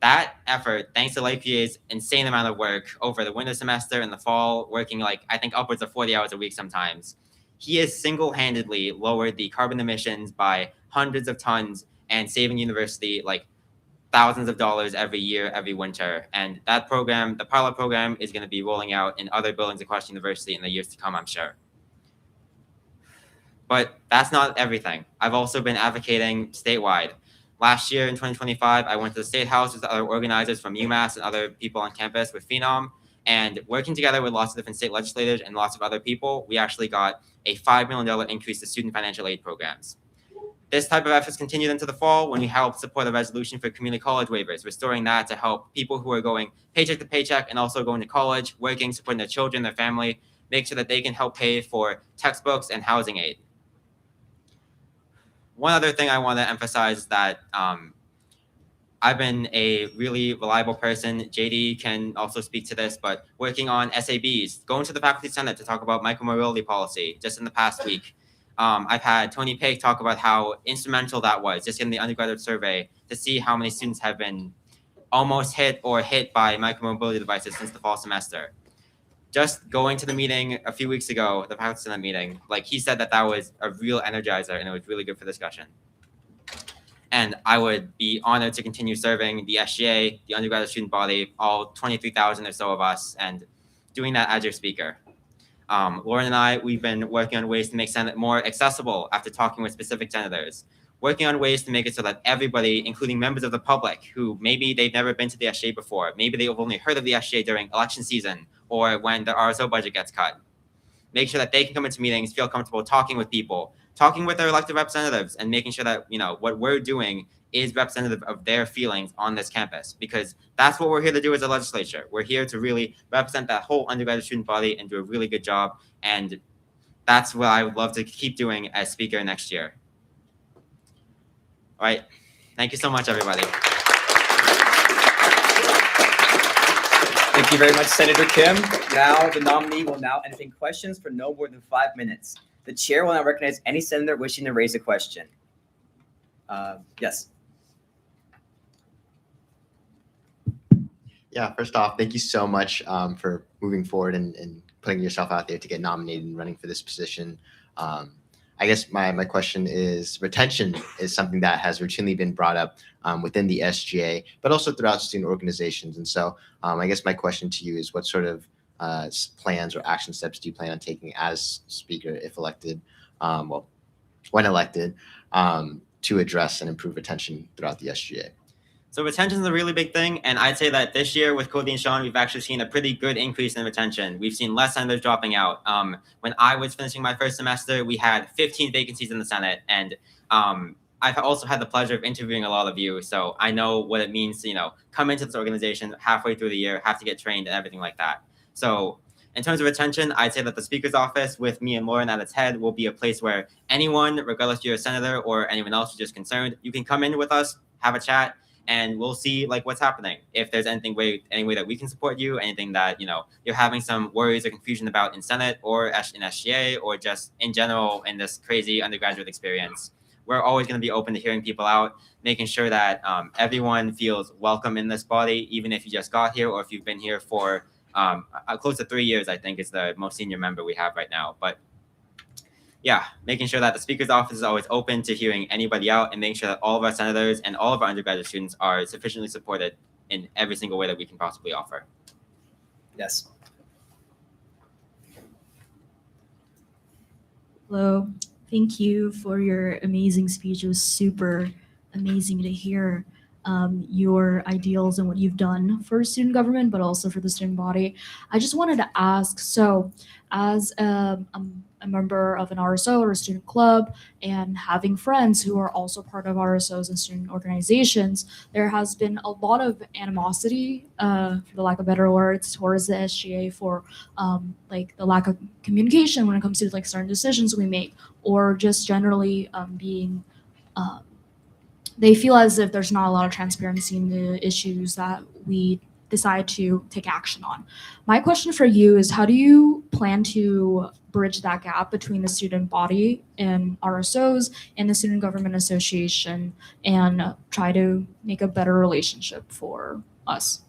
That effort, thanks to Lakevier's insane amount of work over the winter semester and the fall, working I think upwards of 40 hours a week sometimes, he has single-handedly lowered the carbon emissions by hundreds of tons and saving university thousands of dollars every year, every winter. And that program, the pilot program, is going to be rolling out in other buildings across the university in the years to come, I'm sure. But that's not everything. I've also been advocating statewide. Last year in 2025, I went to the State House with other organizers from UMass and other people on campus with Phenom, and working together with lots of different state legislators and lots of other people, we actually got a $5 million increase to student financial aid programs. This type of efforts continued into the fall when we helped support a resolution for community college waivers, restoring that to help people who are going paycheck to paycheck and also going to college, working, supporting their children, their family, make sure that they can help pay for textbooks and housing aid. One other thing I want to emphasize is that I've been a really reliable person. JD can also speak to this, but working on SABs, going to the Faculty Senate to talk about micromobility policy just in the past week. I've had Tony Pake talk about how instrumental that was just in the undergraduate survey to see how many students have been almost hit or hit by micromobility devices since the fall semester. Just going to the meeting a few weeks ago, the Faculty Senate meeting, he said that was a real energizer and it was really good for discussion. And I would be honored to continue serving the SGA, the undergraduate student body, all 23,000 or so of us, and doing that as your speaker. Lauren and I, we've been working on ways to make Senate more accessible after talking with specific senators, working on ways to make it so that everybody, including members of the public who maybe they've never been to the SGA before, maybe they've only heard of the SGA during election season or when the RSO budget gets cut, make sure that they can come into meetings, feel comfortable talking with people, talking with their elected representatives, and making sure that what we're doing is representative of their feelings on this campus, because that's what we're here to do as a legislature. We're here to really represent that whole undergraduate student body and do a really good job. And that's what I would love to keep doing as speaker next year. All right. Thank you so much, everybody. Thank you very much, Senator Kim. Now, the nominee will now entertain questions for no more than 5 minutes. The chair will now recognize any senator wishing to raise a question. Yes. Yeah, first off, thank you so much for moving forward and putting yourself out there to get nominated and running for this position. I guess my question is, retention is something that has routinely been brought up within the SGA, but also throughout student organizations. And so I guess my question to you is, what sort of plans or action steps do you plan on taking as speaker if elected, when elected, to address and improve retention throughout the SGA? So retention is a really big thing, and I'd say that this year with Cody and Sean, we've actually seen a pretty good increase in retention. We've seen less senators dropping out. When I was finishing my first semester, we had 15 vacancies in the Senate, and I've also had the pleasure of interviewing a lot of you, so I know what it means to, come into this organization halfway through the year, have to get trained and everything like that. So in terms of retention, I'd say that the Speaker's office with me and Lauren at its head will be a place where anyone, regardless if you're a senator or anyone else who's just concerned, you can come in with us, have a chat, and we'll see what's happening. If there's any way that we can support you, anything that you're having some worries or confusion about in Senate or in SGA or just in general in this crazy undergraduate experience, we're always going to be open to hearing people out, making sure that everyone feels welcome in this body, even if you just got here or if you've been here for close to 3 years. I think is the most senior member we have right now. But yeah, making sure that the Speaker's office is always open to hearing anybody out and making sure that all of our senators and all of our undergraduate students are sufficiently supported in every single way that we can possibly offer. Yes. Hello. Thank you for your amazing speech. It was super amazing to hear your ideals and what you've done for student government, but also for the student body. I just wanted to ask, so as a member of an RSO or a student club and having friends who are also part of RSOs and student organizations, there has been a lot of animosity, for the lack of better words, towards the SGA for the lack of communication when it comes to certain decisions we make, or just generally being they feel as if there's not a lot of transparency in the issues that we decide to take action on. My question for you is, how do you plan to bridge that gap between the student body and RSOs and the Student Government Association and try to make a better relationship for us?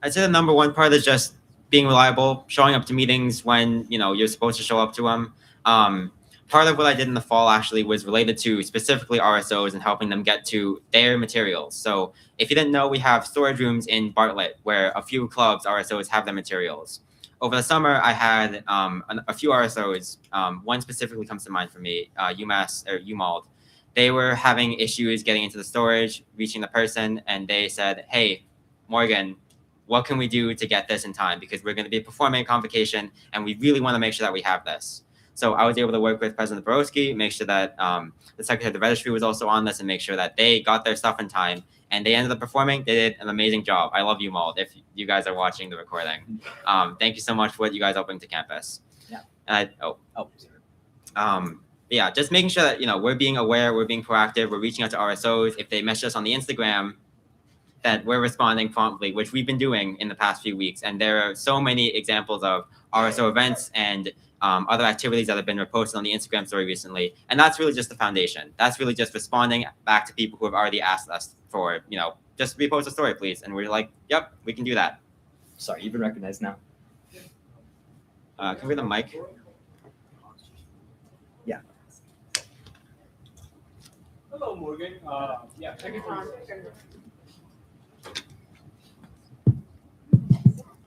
I'd say the number one part is just being reliable, showing up to meetings when you're supposed to show up to them. Part of what I did in the fall actually was related to specifically RSOs and helping them get to their materials. So if you didn't know, we have storage rooms in Bartlett where a few clubs, RSOs, have their materials. Over the summer, I had a few RSOs. One specifically comes to mind for me, UMass or UMass. They were having issues getting into the storage, reaching the person, and they said, "Hey, Morgan, what can we do to get this in time? Because we're going to be performing a convocation, and we really want to make sure that we have this." So I was able to work with President Borowski, make sure that the Secretary of the Registry was also on this and make sure that they got their stuff in time. And they ended up performing. They did an amazing job. I love you, Mald, if you guys are watching the recording. Thank you so much for what you guys are bringing to campus. Yeah. Yeah, just making sure that, we're being aware, we're being proactive, we're reaching out to RSOs. If they message us on the Instagram, that we're responding promptly, which we've been doing in the past few weeks. And there are so many examples of RSO events and other activities that have been reposted on the Instagram story recently. And that's really just the foundation. That's really just responding back to people who have already asked us for, just repost a story, please. And we're like, yep, we can do that. Sorry, you've been recognized now. Can we get the mic? Yeah. Hello, Morgan. Yeah, thank you for.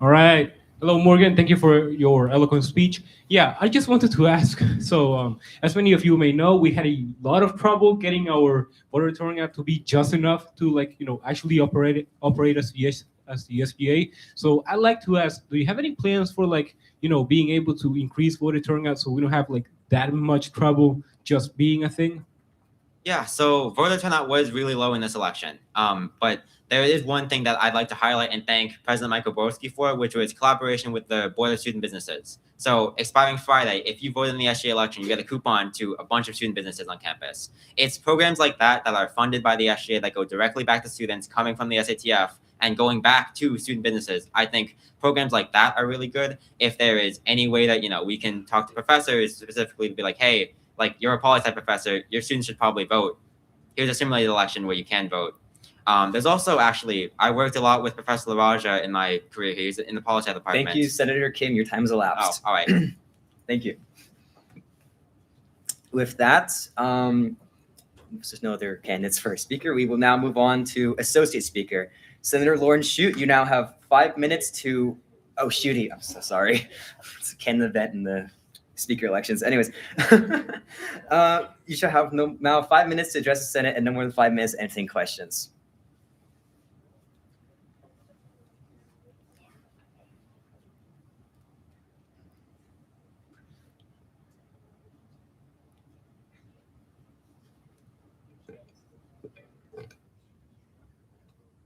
All right. Hello, Morgan. Thank you for your eloquent speech. Yeah, I just wanted to ask. So, as many of you may know, we had a lot of trouble getting our voter turnout to be just enough to, actually operate as the SGA. So, I'd like to ask, do you have any plans for, being able to increase voter turnout so we don't have that much trouble just being a thing? Yeah, so voter turnout was really low in this election. But there is one thing that I'd like to highlight and thank President Michael Borski for, which was collaboration with the Board of Student Businesses. So expiring Friday, if you vote in the SGA election, you get a coupon to a bunch of student businesses on campus. It's programs like that that are funded by the SGA that go directly back to students coming from the SATF and going back to student businesses. I think programs like that are really good. If there is any way that, we can talk to professors specifically to be like, hey, like you're a poli-sci professor, your students should probably vote. Here's a simulated election where you can vote. There's also I worked a lot with Professor LaRaja in my career. He's in the poli-sci department. Thank you, Senator Kim. Your time has elapsed. Oh, all right. Thank you. With that, there's no other candidates for a speaker. We will now move on to Associate Speaker. Senator Lauren Shute, you now have 5 minutes to, oh, Shooty, I'm so sorry. It's a Canada event in the speaker elections. Anyways, you should have now 5 minutes to address the Senate and no more than 5 minutes to entertain questions.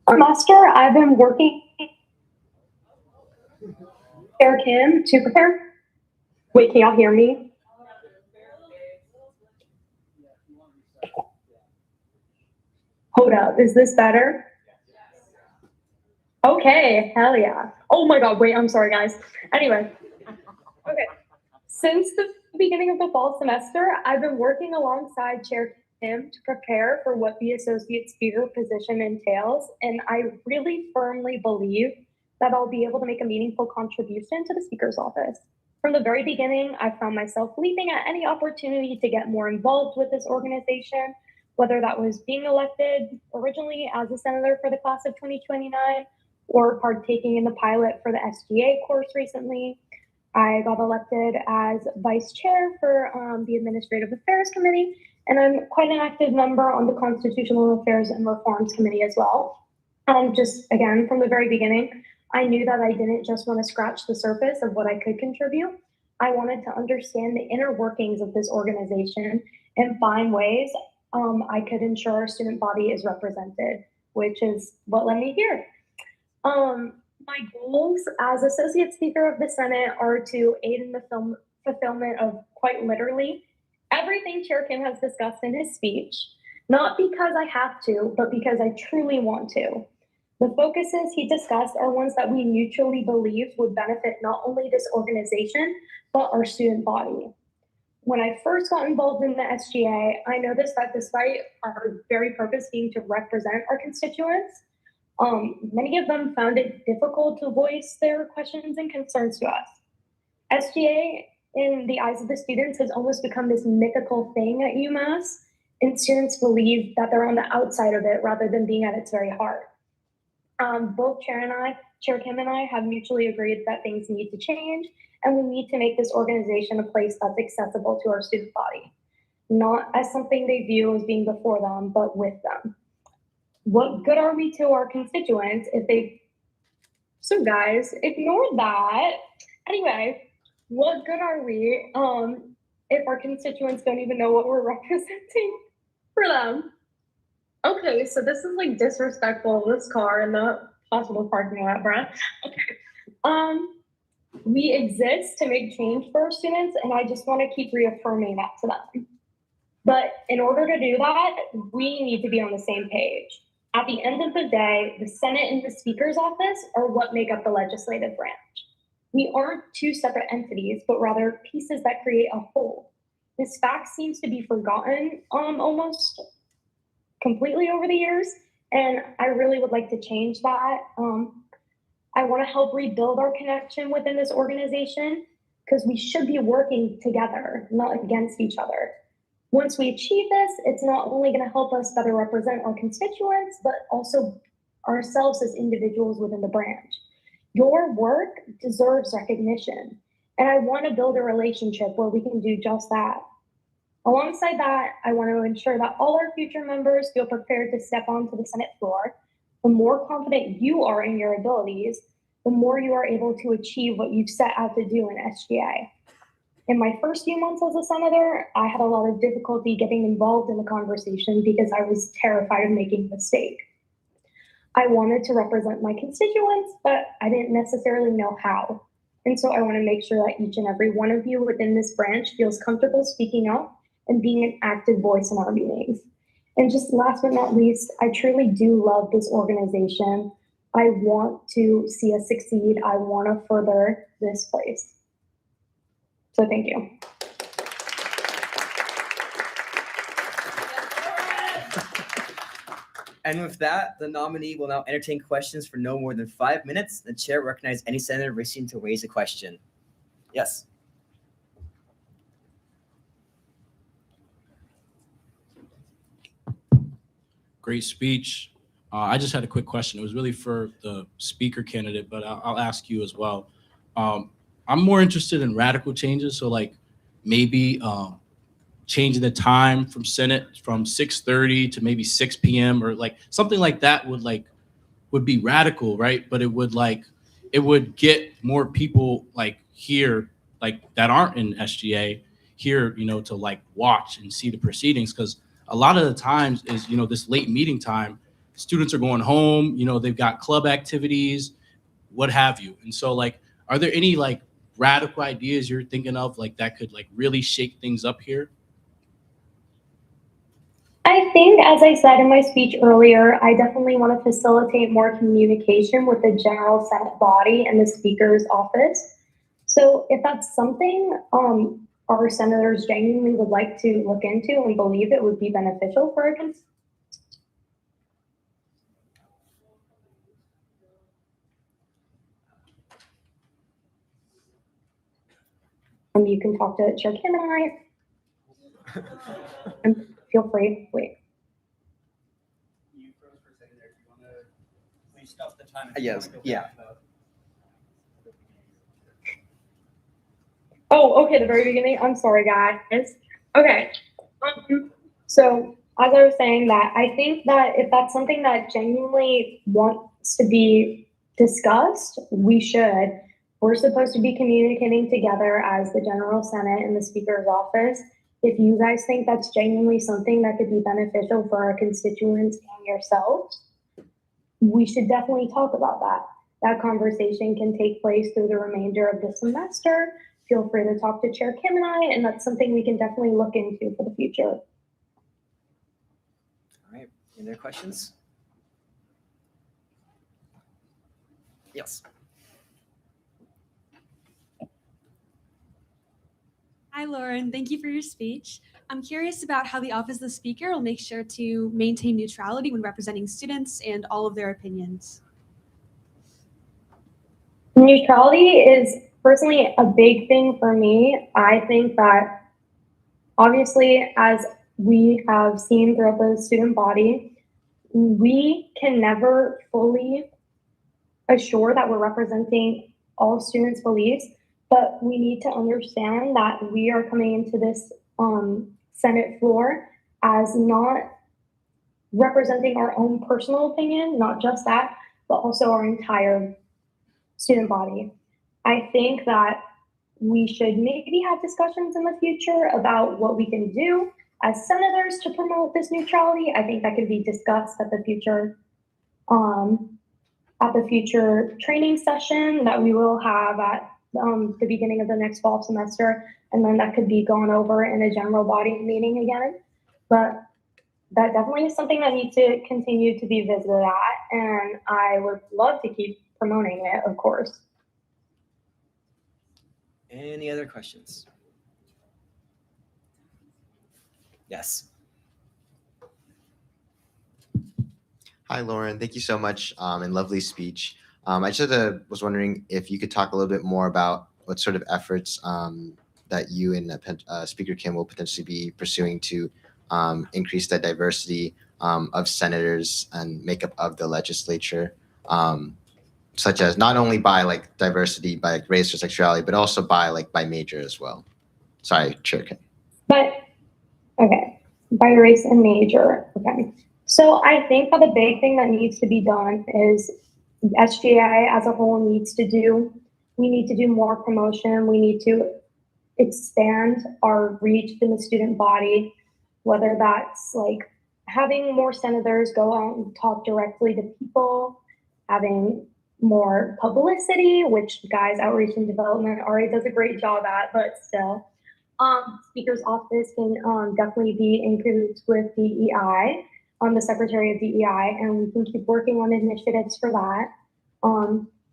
Master, I've been working Chair Kim to prepare. Wait, can y'all hear me? Hold up, is this better? Okay, hell yeah. Oh my God, wait, I'm sorry guys. Anyway, okay. Since the beginning of the fall semester, I've been working alongside Chair Kim to prepare for what the Associate Speaker position entails, and I really firmly believe that I'll be able to make a meaningful contribution to the Speaker's office. From the very beginning, I found myself leaping at any opportunity to get more involved with this organization, whether that was being elected originally as a senator for the class of 2029 or partaking in the pilot for the SGA course recently. I got elected as vice chair for the Administrative Affairs Committee, and I'm quite an active member on the Constitutional Affairs and Reforms Committee as well. Just again, from the very beginning, I knew that I didn't just want to scratch the surface of what I could contribute. I wanted to understand the inner workings of this organization and find ways I could ensure our student body is represented, which is what led me here. My goals as Associate Speaker of the Senate are to aid in the fulfillment of, quite literally, everything Chair Kim has discussed in his speech, not because I have to, but because I truly want to. The focuses he discussed are ones that we mutually believed would benefit not only this organization, but our student body. When I first got involved in the SGA, I noticed that despite our very purpose being to represent our constituents, many of them found it difficult to voice their questions and concerns to us. SGA, in the eyes of the students, has almost become this mythical thing at UMass, and students believe that they're on the outside of it rather than being at its very heart. Both Chair Kim and I have mutually agreed that things need to change, and we need to make this organization a place that's accessible to our student body, not as something they view as being before them, but with them. What good are we to our constituents if they... So guys, ignore that. Anyway, what good are we if our constituents don't even know what we're representing for them? Okay, so this is like disrespectful of this car in the possible parking lot, Brent. Okay. We exist to make change for our students, and I just want to keep reaffirming that to them. But in order to do that, we need to be on the same page. At the end of the day, the Senate and the Speaker's office are what make up the legislative branch. We aren't two separate entities, but rather pieces that create a whole. This fact seems to be forgotten almost completely over the years, and I really would like to change that. I want to help rebuild our connection within this organization because we should be working together, not against each other. Once we achieve this, it's not only going to help us better represent our constituents, but also ourselves as individuals within the branch. Your work deserves recognition, and I want to build a relationship where we can do just that. Alongside that, I want to ensure that all our future members feel prepared to step onto the Senate floor. The more confident you are in your abilities, the more you are able to achieve what you've set out to do in SGA. In my first few months as a senator, I had a lot of difficulty getting involved in the conversation because I was terrified of making a mistake. I wanted to represent my constituents, but I didn't necessarily know how. And so I want to make sure that each and every one of you within this branch feels comfortable speaking up and being an active voice in our meetings. And just last but not least, I truly do love this organization. I want to see us succeed. I want to further this place. So thank you. And with that, the nominee will now entertain questions for no more than 5 minutes. The chair recognizes any senator wishing to raise a question. Yes. Great speech. I just had a quick question. It was really for the speaker candidate, but I'll ask you as well. I'm more interested in radical changes. So like maybe changing the time from Senate from 6:30 to maybe 6 p.m. or like something like that would be radical, right? But it would get more people like here, like that aren't in SGA here, to like watch and see the proceedings. Because a lot of the times is, this late meeting time, students are going home, they've got club activities, what have you. And so like, are there any like radical ideas you're thinking of like that could like really shake things up here? I think, as I said in my speech earlier, I definitely want to facilitate more communication with the general Senate body and the Speaker's office. So if that's something our senators genuinely would like to look into and believe it would be beneficial for our you can talk to Chair Kim and I. And feel free. Wait. Yes. Yeah. Oh, okay, the very beginning. I'm sorry, guys. Okay. So as I was saying that, I think that if that's something that genuinely wants to be discussed, we should. We're supposed to be communicating together as the General Senate and the Speaker's office. If you guys think that's genuinely something that could be beneficial for our constituents and yourselves, we should definitely talk about that. That conversation can take place through the remainder of the semester. Feel free to talk to Chair Kim and I, and that's something we can definitely look into for the future. All right. Any other questions? Yes. Hi, Lauren. Thank you for your speech. I'm curious about how the Office of the Speaker will make sure to maintain neutrality when representing students and all of their opinions. Neutrality is personally a big thing for me. I think that obviously, as we have seen throughout the student body, we can never fully assure that we're representing all students' beliefs, but we need to understand that we are coming into this Senate floor as not representing our own personal opinion, not just that, but also our entire student body. I think that we should maybe have discussions in the future about what we can do as senators to promote this neutrality. I think that could be discussed at the future training session that we will have at the beginning of the next fall semester, and then that could be gone over in a general body meeting again. But that definitely is something that needs to continue to be visited at, and I would love to keep promoting it, of course. Any other questions? Yes. Hi, Lauren. Thank you so much and lovely speech. I just was wondering if you could talk a little bit more about what sort of efforts that you and Speaker Kim will potentially be pursuing to increase the diversity of senators and makeup of the legislature, such as not only by like diversity by like, race or sexuality, but also by major as well. Sorry, Chair Kim. But okay, by race and major. Okay. So I think that the big thing that needs to be done is SGA as a whole we need to do more promotion. We need to expand our reach in the student body, whether that's like having more senators go out and talk directly to people, having more publicity, which guys, outreach and development already does a great job at, but still. Speaker's office can definitely be in cahoots with DEI, the Secretary of DEI, and we can keep working on initiatives for that.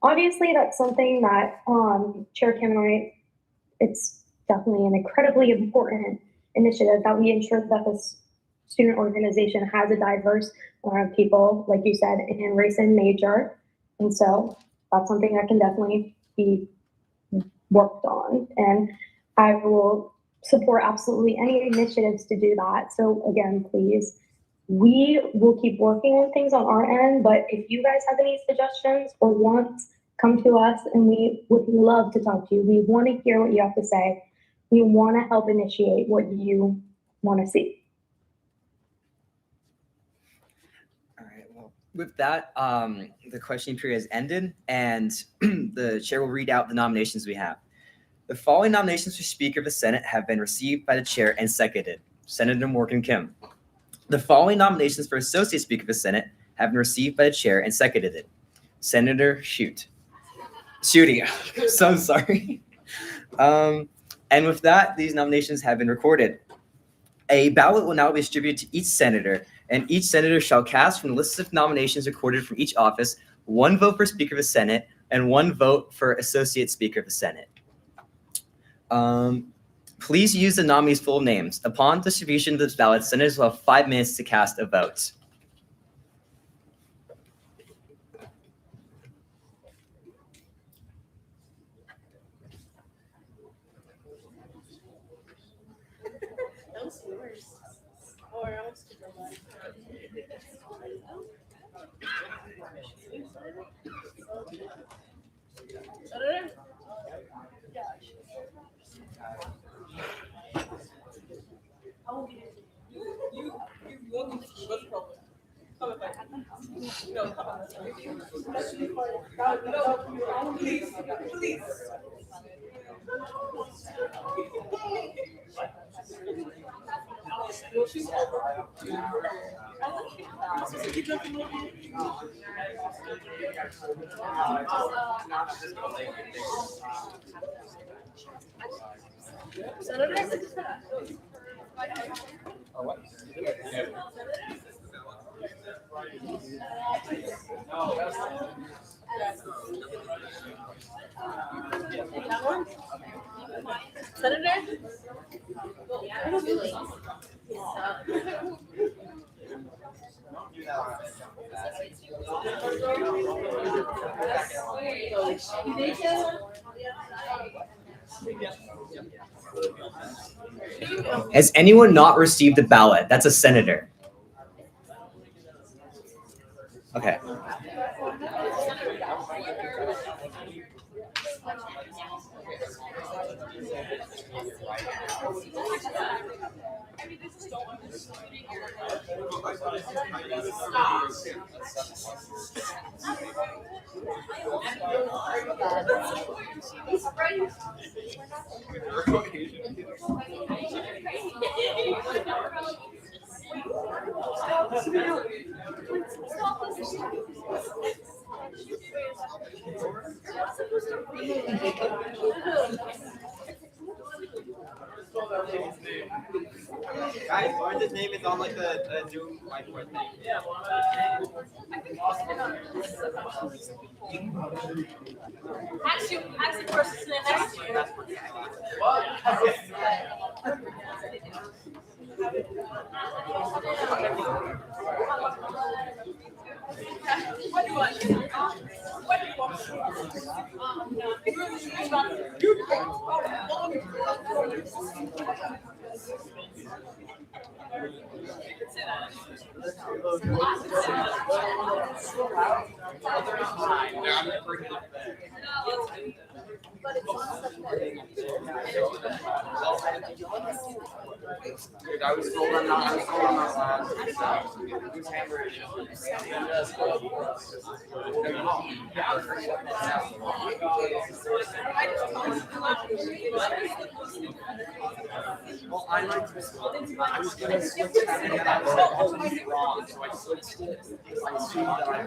Obviously, that's something that Chair Kim and I, it's definitely an incredibly important initiative that we ensure that this student organization has a diverse amount of people, like you said, in race and major. And so that's something that can definitely be worked on. And I will support absolutely any initiatives to do that. So again, please, we will keep working on things on our end, but if you guys have any suggestions or wants, come to us and we would love to talk to you. We want to hear what you have to say. We want to help initiate what you want to see. All right. Well, with that, the questioning period has ended, and the chair will read out the nominations we have. The following nominations for Speaker of the Senate have been received by the chair and seconded. Senator Morgan Kim. The following nominations for Associate Speaker of the Senate have been received by the chair and seconded it. Senator Shooty. So sorry. And with that, these nominations have been recorded. A ballot will now be distributed to each senator, and each senator shall cast from the list of nominations recorded from each office 1 vote for Speaker of the Senate and 1 vote for Associate Speaker of the Senate. Please use the nominees' full names. Upon distribution of this ballot, senators will have 5 minutes to cast a vote. Has anyone not received a ballot? That's a senator. Okay. Guys, Lawrence's name is on like the Zoom whiteboard thing. Ask the person sitting next to you. What do you want? What do you want? I was told I'm not allowed. Whose hammer is Well, I like to I was going to switch that and then I was wrong, so I switched it. I assumed that I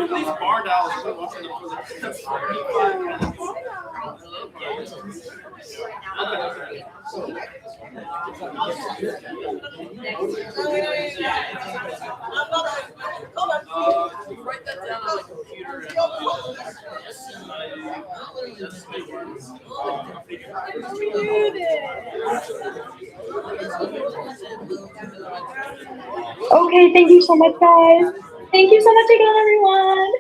These bar dials for write that down on the computer. Okay, thank you so much, guys. Thank you so much again, everyone.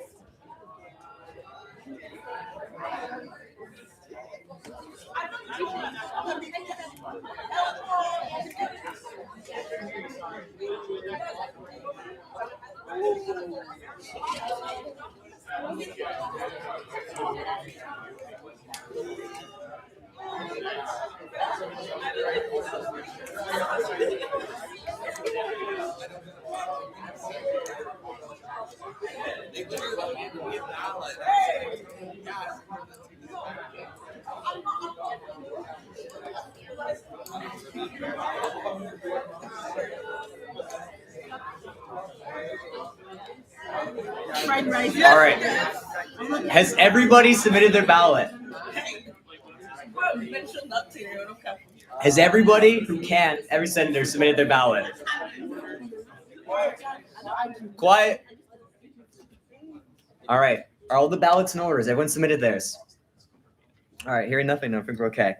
All right. Has everybody submitted their ballot? Has everybody who can, every senator submitted their ballot? Quiet. All right. Are all the ballots in order? Has everyone submitted theirs? All right. Hearing nothing, I think we're okay.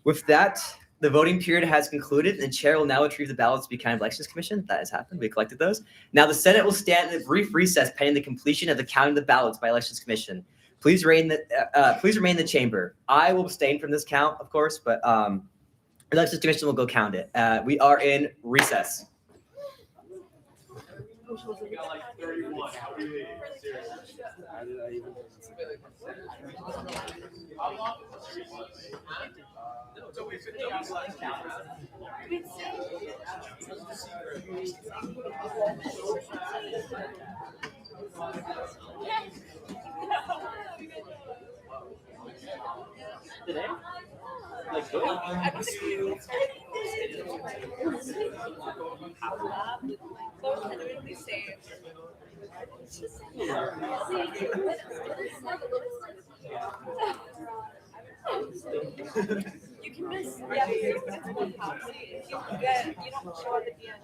With that, the voting period has concluded, and the chair will now retrieve the ballots to the County Elections Commission. That has happened. We collected those. Now the Senate will stand in a brief recess pending the completion of the counting of the ballots by Elections Commission. Please remain in the chamber. I will abstain from this count, of course, but Elections Commission will go count it. We are in recess. You can miss, yeah, you don't show up at the end.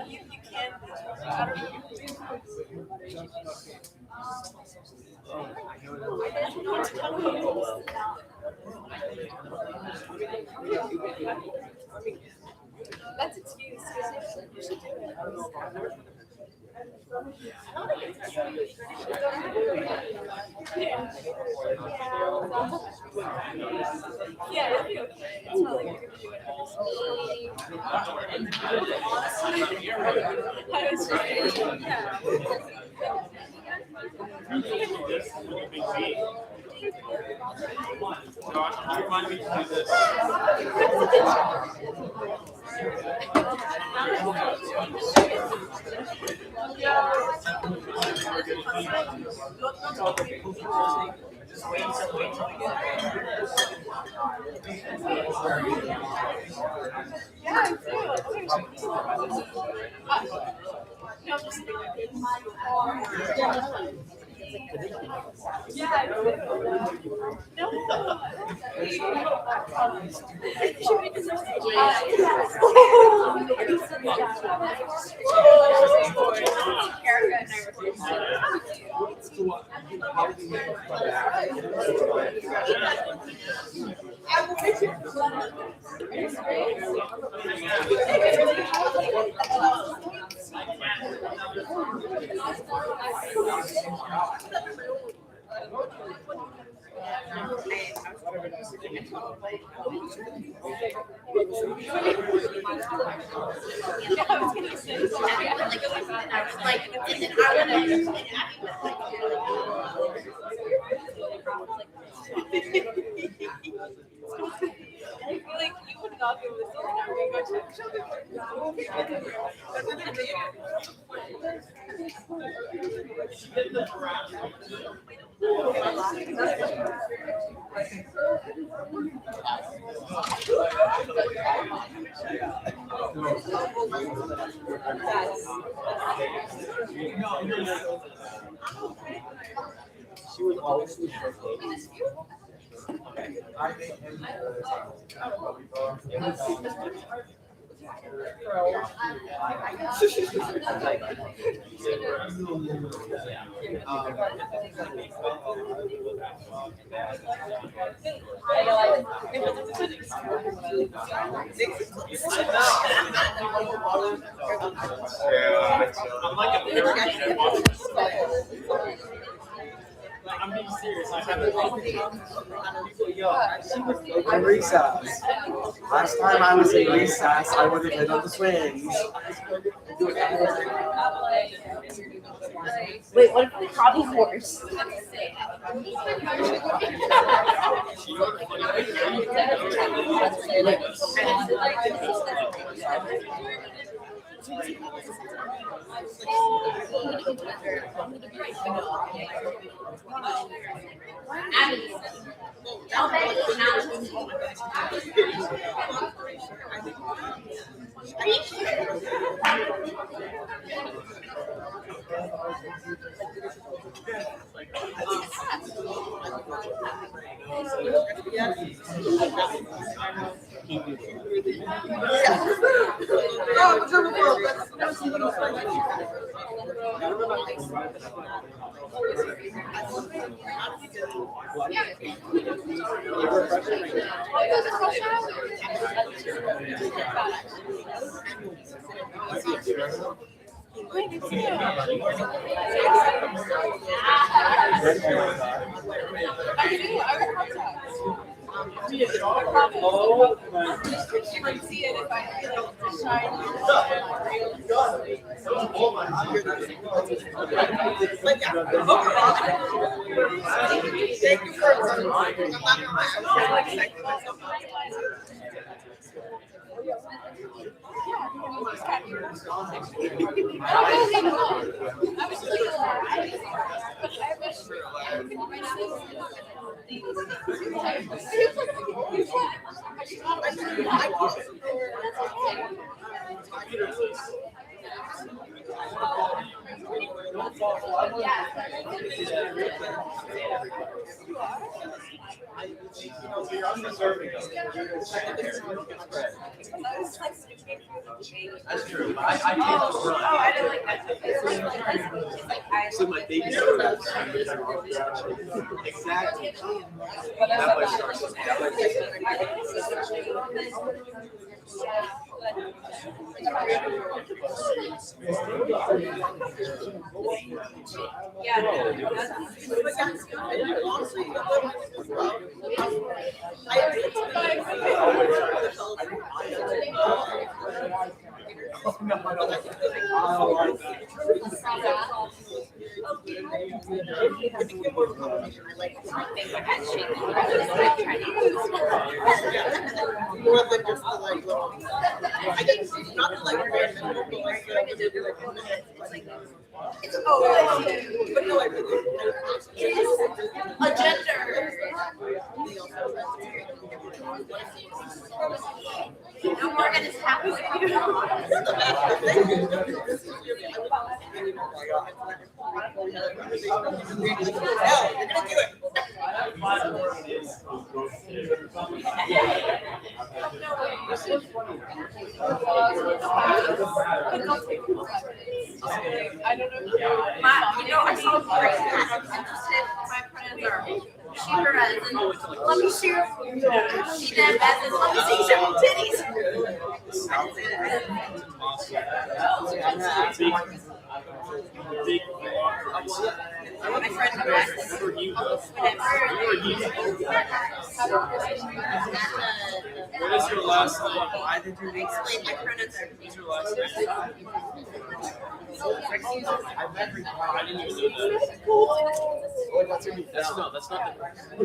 You can. That's excuse. You should do it. Yeah, it'll be okay. It's not like you're gonna do it Like you would not be able to see her now. We go She was always I'm being serious. In recess. Last time I was in recess, I would have been on the swings. Wait, what if the hobby horse? That's true. I can't just run. I don't like that. So my baby exactly. That way starts. No, Morgan is happy with you. I don't know. You know, I saw my plans are shoot her as in, let me shoot them as in, let me see some titties. My friend What is your last name? I explained my pronouns are. What's your last name? I didn't even know that. No, that's not the.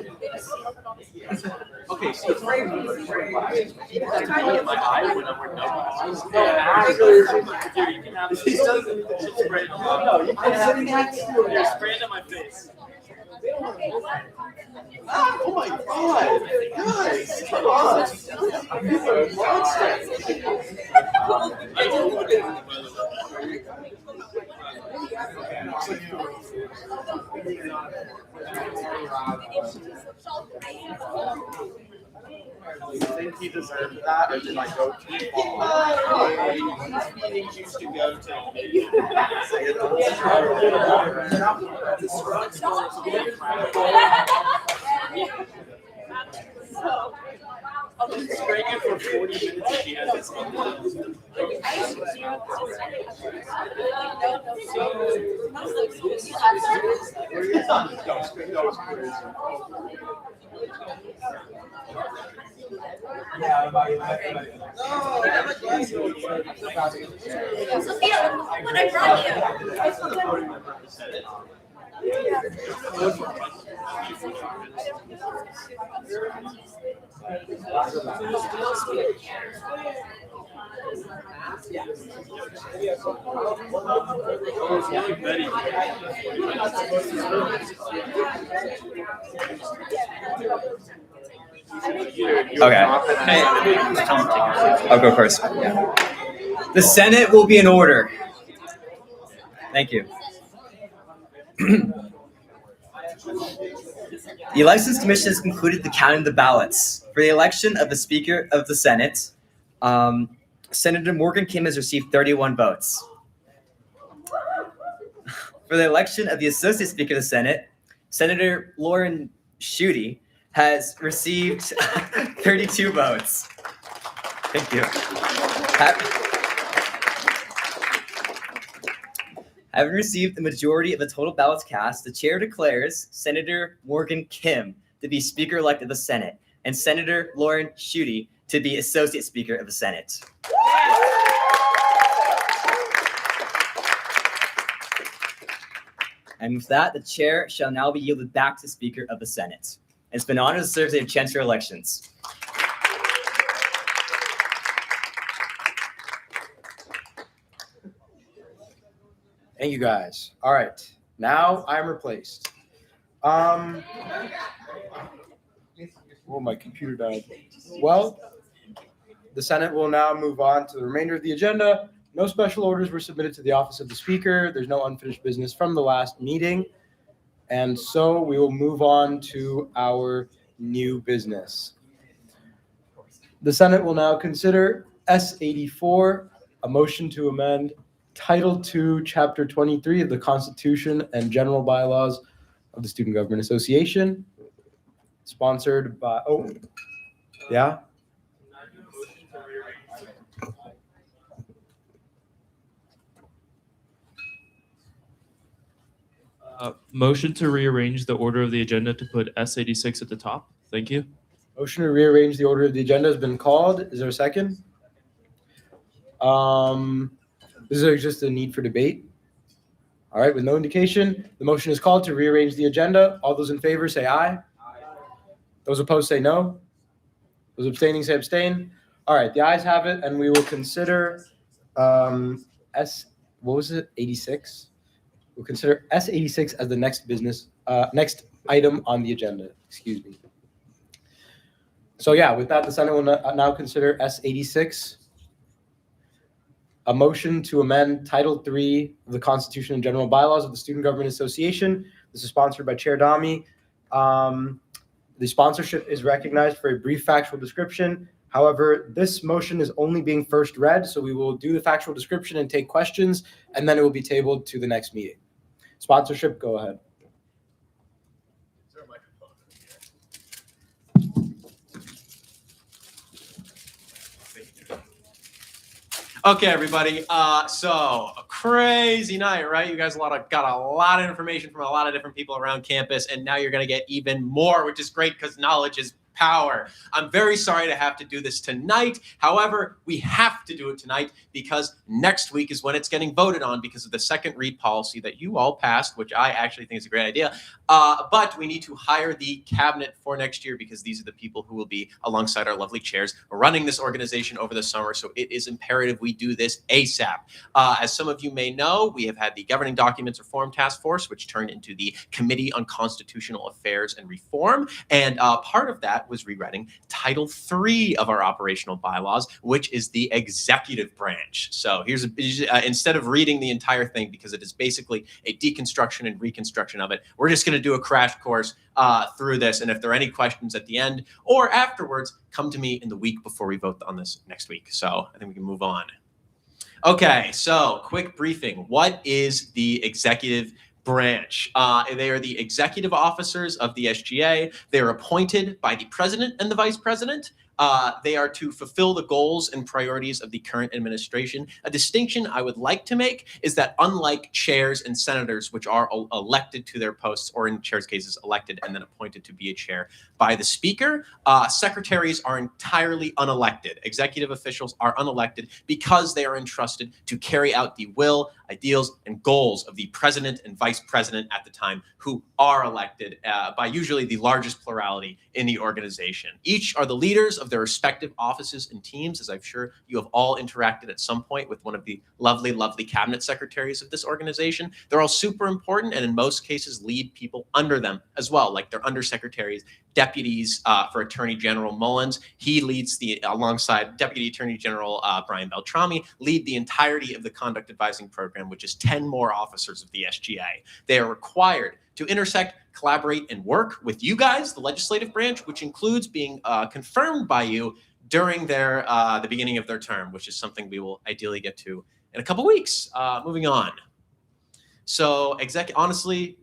Okay, so my eye when I'm wearing nose. Here, you can have this. Should spray it on. No, you can have it. Here, spray it on my face. Oh my god! Guys, come on! You're a monster! Do you think he deserved that, or did I go too far? He used to go to. I've been spraying it for 40 minutes and she hasn't smelled Sophia, when I brought you. Okay. I'll go first. The Senate will be in order. Thank you. The Elections Commission has concluded the counting of the ballots. For the election of the Speaker of the Senate, Senator Morgan Kim has received 31 votes. For the election of the Associate Speaker of the Senate, Senator Lauren Schuette has received 32 votes. Thank you. Having received the majority of the total ballots cast, the chair declares Senator Morgan Kim to be Speaker-elect of the Senate and Senator Lauren Schuette to be Associate Speaker of the Senate. And with that, the chair shall now be yielded back to Speaker of the Senate. It's been an honor to serve as the Chancellor of Elections. Thank you guys. All right, now I'm replaced. Oh, my computer died. Well, the Senate will now move on to the remainder of the agenda. No special orders were submitted to the office of the Speaker. There's no unfinished business from the last meeting. And so we will move on to our new business. The Senate will now consider S84, a motion to amend Title II, Chapter 23 of the Constitution and General Bylaws of the Student Government Association, sponsored by, yeah? Motion to rearrange the order of the agenda to put S86 at the top. Thank you. Motion to rearrange the order of the agenda has been called. Is there a second? This is just a need for debate. All right, with no indication, the motion is called to rearrange the agenda. All those in favor say aye. Those opposed say no. Those abstaining say abstain. All right, the ayes have it, and we will consider what was it, 86? We'll consider S86 as the next next item on the agenda. Excuse me. So yeah, with that, the Senate will now consider S86, a motion to amend Title III of the Constitution and General Bylaws of the Student Government Association. This is sponsored by Chair Dami. The sponsorship is recognized for a brief factual description. However, this motion is only being first read, so we will do the factual description and take questions, and then it will be tabled to the next meeting. Sponsorship, go ahead. Is there a microphone? Okay, everybody. So a crazy night, right? You guys got a lot of information from a lot of different people around campus, and now you're gonna get even more, which is great because knowledge is power. I'm very sorry to have to do this tonight. However, we have to do it tonight because next week is when it's getting voted on because of the second read policy that you all passed, which I actually think is a great idea. But we need to hire the cabinet for next year because these are the people who will be alongside our lovely chairs running this organization over the summer. So it is imperative we do this ASAP. As some of you may know, we have had the Governing Documents Reform Task Force, which turned into the Committee on Constitutional Affairs and Reform. And part of that was rewriting Title III of our operational bylaws, which is the executive branch. So here's instead of reading the entire thing, because it is basically a deconstruction and reconstruction of it, we're just going to do a crash course through this. And if there are any questions at the end or afterwards, come to me in the week before we vote on this next week. So I think we can move on. Okay, so quick briefing. What is the executive branch? They are the executive officers of the SGA. They are appointed by the president and the vice president. They are to fulfill the goals and priorities of the current administration. A distinction I would like to make is that unlike chairs and senators, which are elected to their posts, or in chairs' cases, elected and then appointed to be a chair by the speaker, secretaries are entirely unelected. Executive officials are unelected because they are entrusted to carry out the will, ideals, and goals of the president and vice president at the time, who are elected by usually the largest plurality in the organization. Each are the leaders of their respective offices and teams, as I'm sure you have all interacted at some point with one of the lovely, lovely cabinet secretaries of this organization. They're all super important and in most cases lead people under them as well, like their undersecretaries, deputies for Attorney General Mullins. He leads alongside Deputy Attorney General Brian Beltrami, lead the entirety of the conduct advising program, which is 10 more officers of the SGA. They are required to intersect, collaborate, and work with you guys, the legislative branch, which includes being confirmed by you during the beginning of their term, which is something we will ideally get to in a couple weeks. Moving on. So honestly,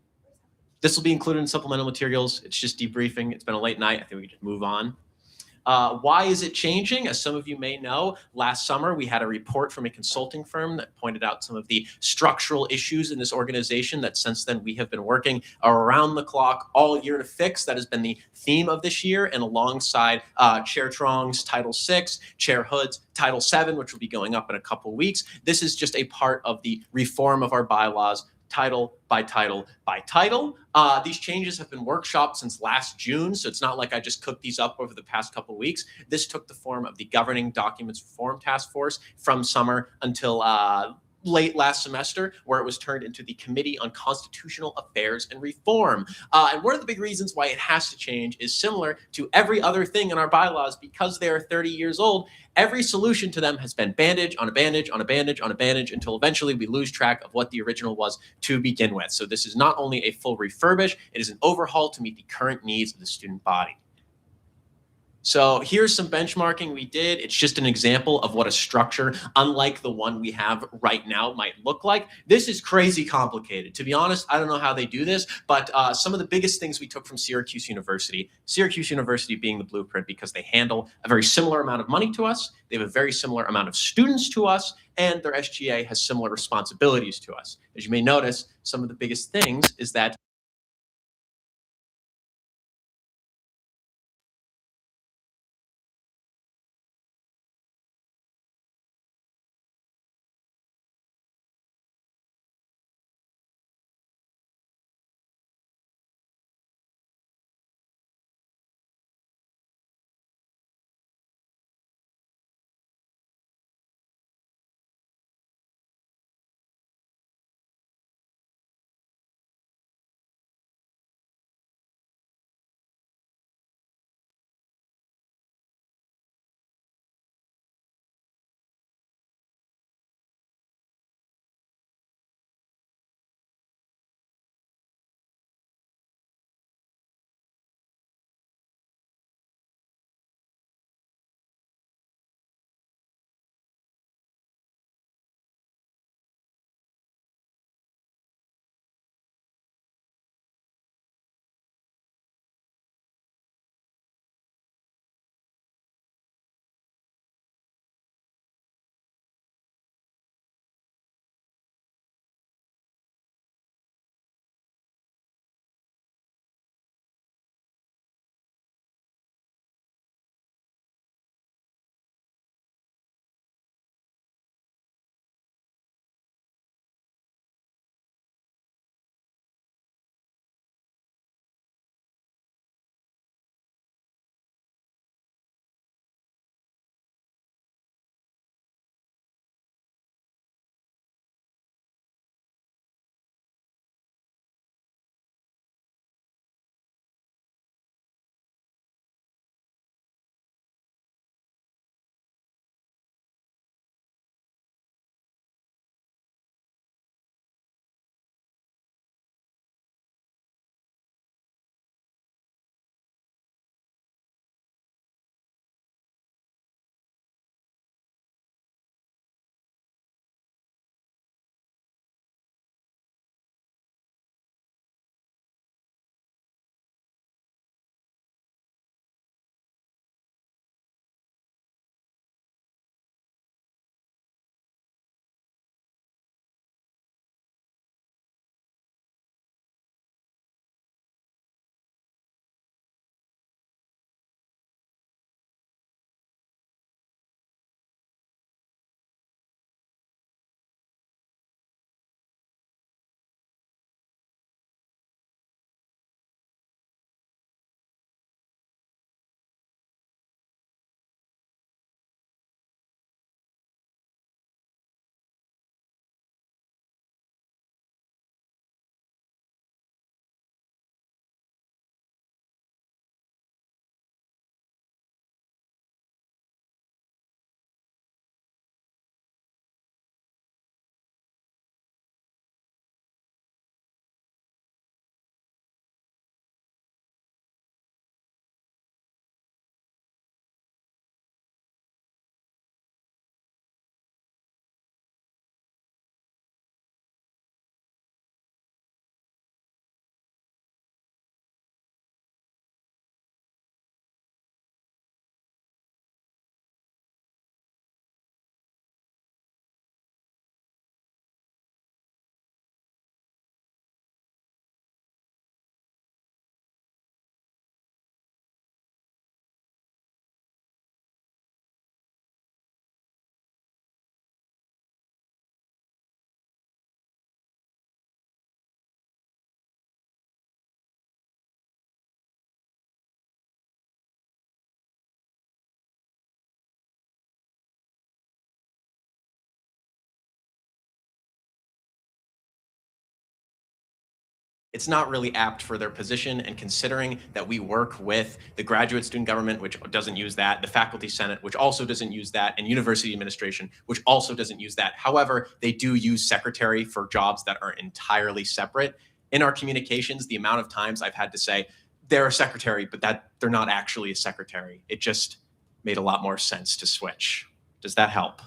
this will be included in supplemental materials. It's just debriefing. It's been a late night. I think we can just move on. Why is it changing? As some of you may know, last summer we had a report from a consulting firm that pointed out some of the structural issues in this organization that since then we have been working around the clock all year to fix. That has been the theme of this year, and alongside Chair Trong's Title VI, Chair Hood's Title VII, which will be going up in a couple weeks. This is just a part of the reform of our bylaws, title by title by title. These changes have been workshopped since last June, so it's not like I just cooked these up over the past couple of weeks. This took the form of the Governing Documents Reform Task Force from summer until late last semester, where it was turned into the Committee on Constitutional Affairs and Reform. And one of the big reasons why it has to change is similar to every other thing in our bylaws. Because they are 30 years old, every solution to them has been bandage on a bandage on a bandage on a bandage until eventually we lose track of what the original was to begin with. So this is not only a full refurbish, it is an overhaul to meet the current needs of the student body. So here's some benchmarking we did. It's just an example of what a structure, unlike the one we have right now, might look like. This is crazy complicated. To be honest, I don't know how they do this, but some of the biggest things we took from Syracuse University being the blueprint because they handle a very similar amount of money to us, they have a very similar amount of students to us, and their SGA has similar responsibilities to us. As you may notice, some of the biggest things is that it's not really apt for their position. And considering that we work with the graduate student government, which doesn't use that, the faculty senate, which also doesn't use that, and university administration, which also doesn't use that. However, they do use secretary for jobs that are entirely separate. In our communications, the amount of times I've had to say, they're a secretary, but that they're not actually a secretary. It just made a lot more sense to switch. Does that help?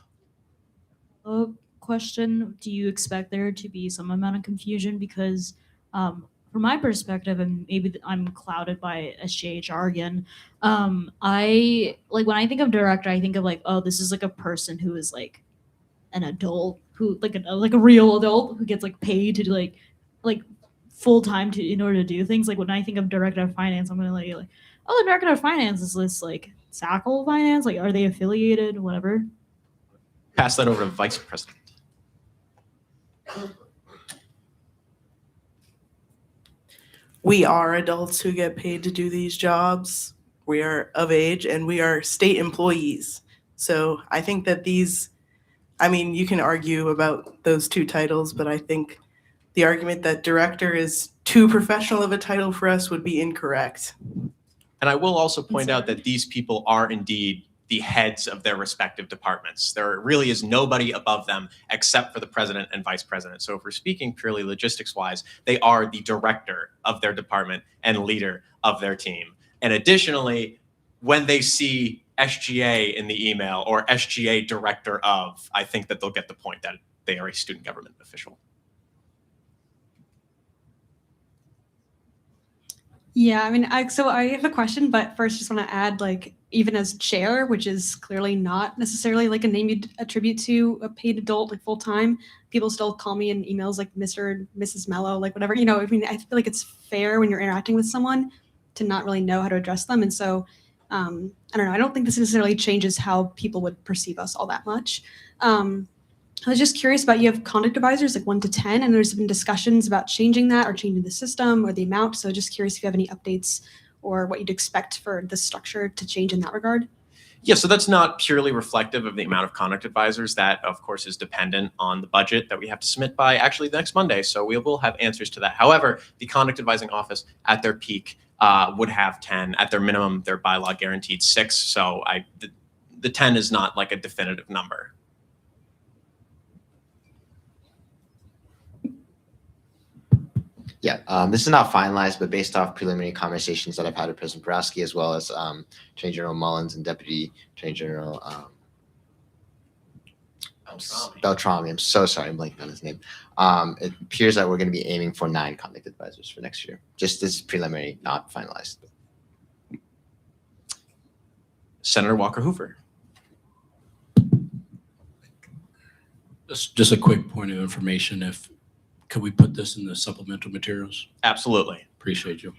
Question, do you expect there to be some amount of confusion? Because from my perspective, and maybe I'm clouded by SGA jargon, I like when I think of director, I think of like, oh, this is like a person who is like an adult, who like a real adult who gets like paid to do like full time to in order to do things. Like when I think of director of finance, I'm gonna like oh, the director of finance is this like Sackle Finance, like are they affiliated, whatever. Pass that over to Vice President. We are adults who get paid to do these jobs. We are of age and we are state employees. So I think that you can argue about those two titles, but I think the argument that director is too professional of a title for us would be incorrect. And I will also point out that these people are indeed the heads of their respective departments. There really is nobody above them except for the president and vice president. So if we're speaking purely logistics-wise, they are the director of their department and leader of their team. And additionally, when they see SGA in the email or SGA director of, I think that they'll get the point that they are a student government official. Yeah, I mean, so I have a question, but first just want to add, like, even as chair, which is clearly not necessarily like a name you'd attribute to a paid adult, like full time, people still call me in emails like Mr. and Mrs. Mello, like whatever, I mean, I feel like it's fair when you're interacting with someone to not really know how to address them. And so, I don't know, I don't think this necessarily changes how people would perceive us all that much. I was just curious about, you have conduct advisors like 1 to 10, and there's been discussions about changing that or changing the system or the amount. So just curious if you have any updates or what you'd expect for the structure to change in that regard. Yeah, so that's not purely reflective of the amount of conduct advisors. That, of course, is dependent on the budget that we have to submit by actually next Monday. So we will have answers to that. However, the conduct advising office at their peak would have 10. At their minimum, their bylaw guaranteed 6. So the 10 is not like a definitive number. Yeah, this is not finalized, but based off preliminary conversations that I've had with President Borowski, as well as Attorney General Mullins and Deputy Attorney General Beltrami. I'm so sorry, I'm blanking on his name. It appears that we're going to be aiming for 9 conduct advisors for next year. Just this preliminary, not finalized. Senator Walker Hoover. Just a quick point of information. Could we put this in the supplemental materials? Absolutely. Appreciate you.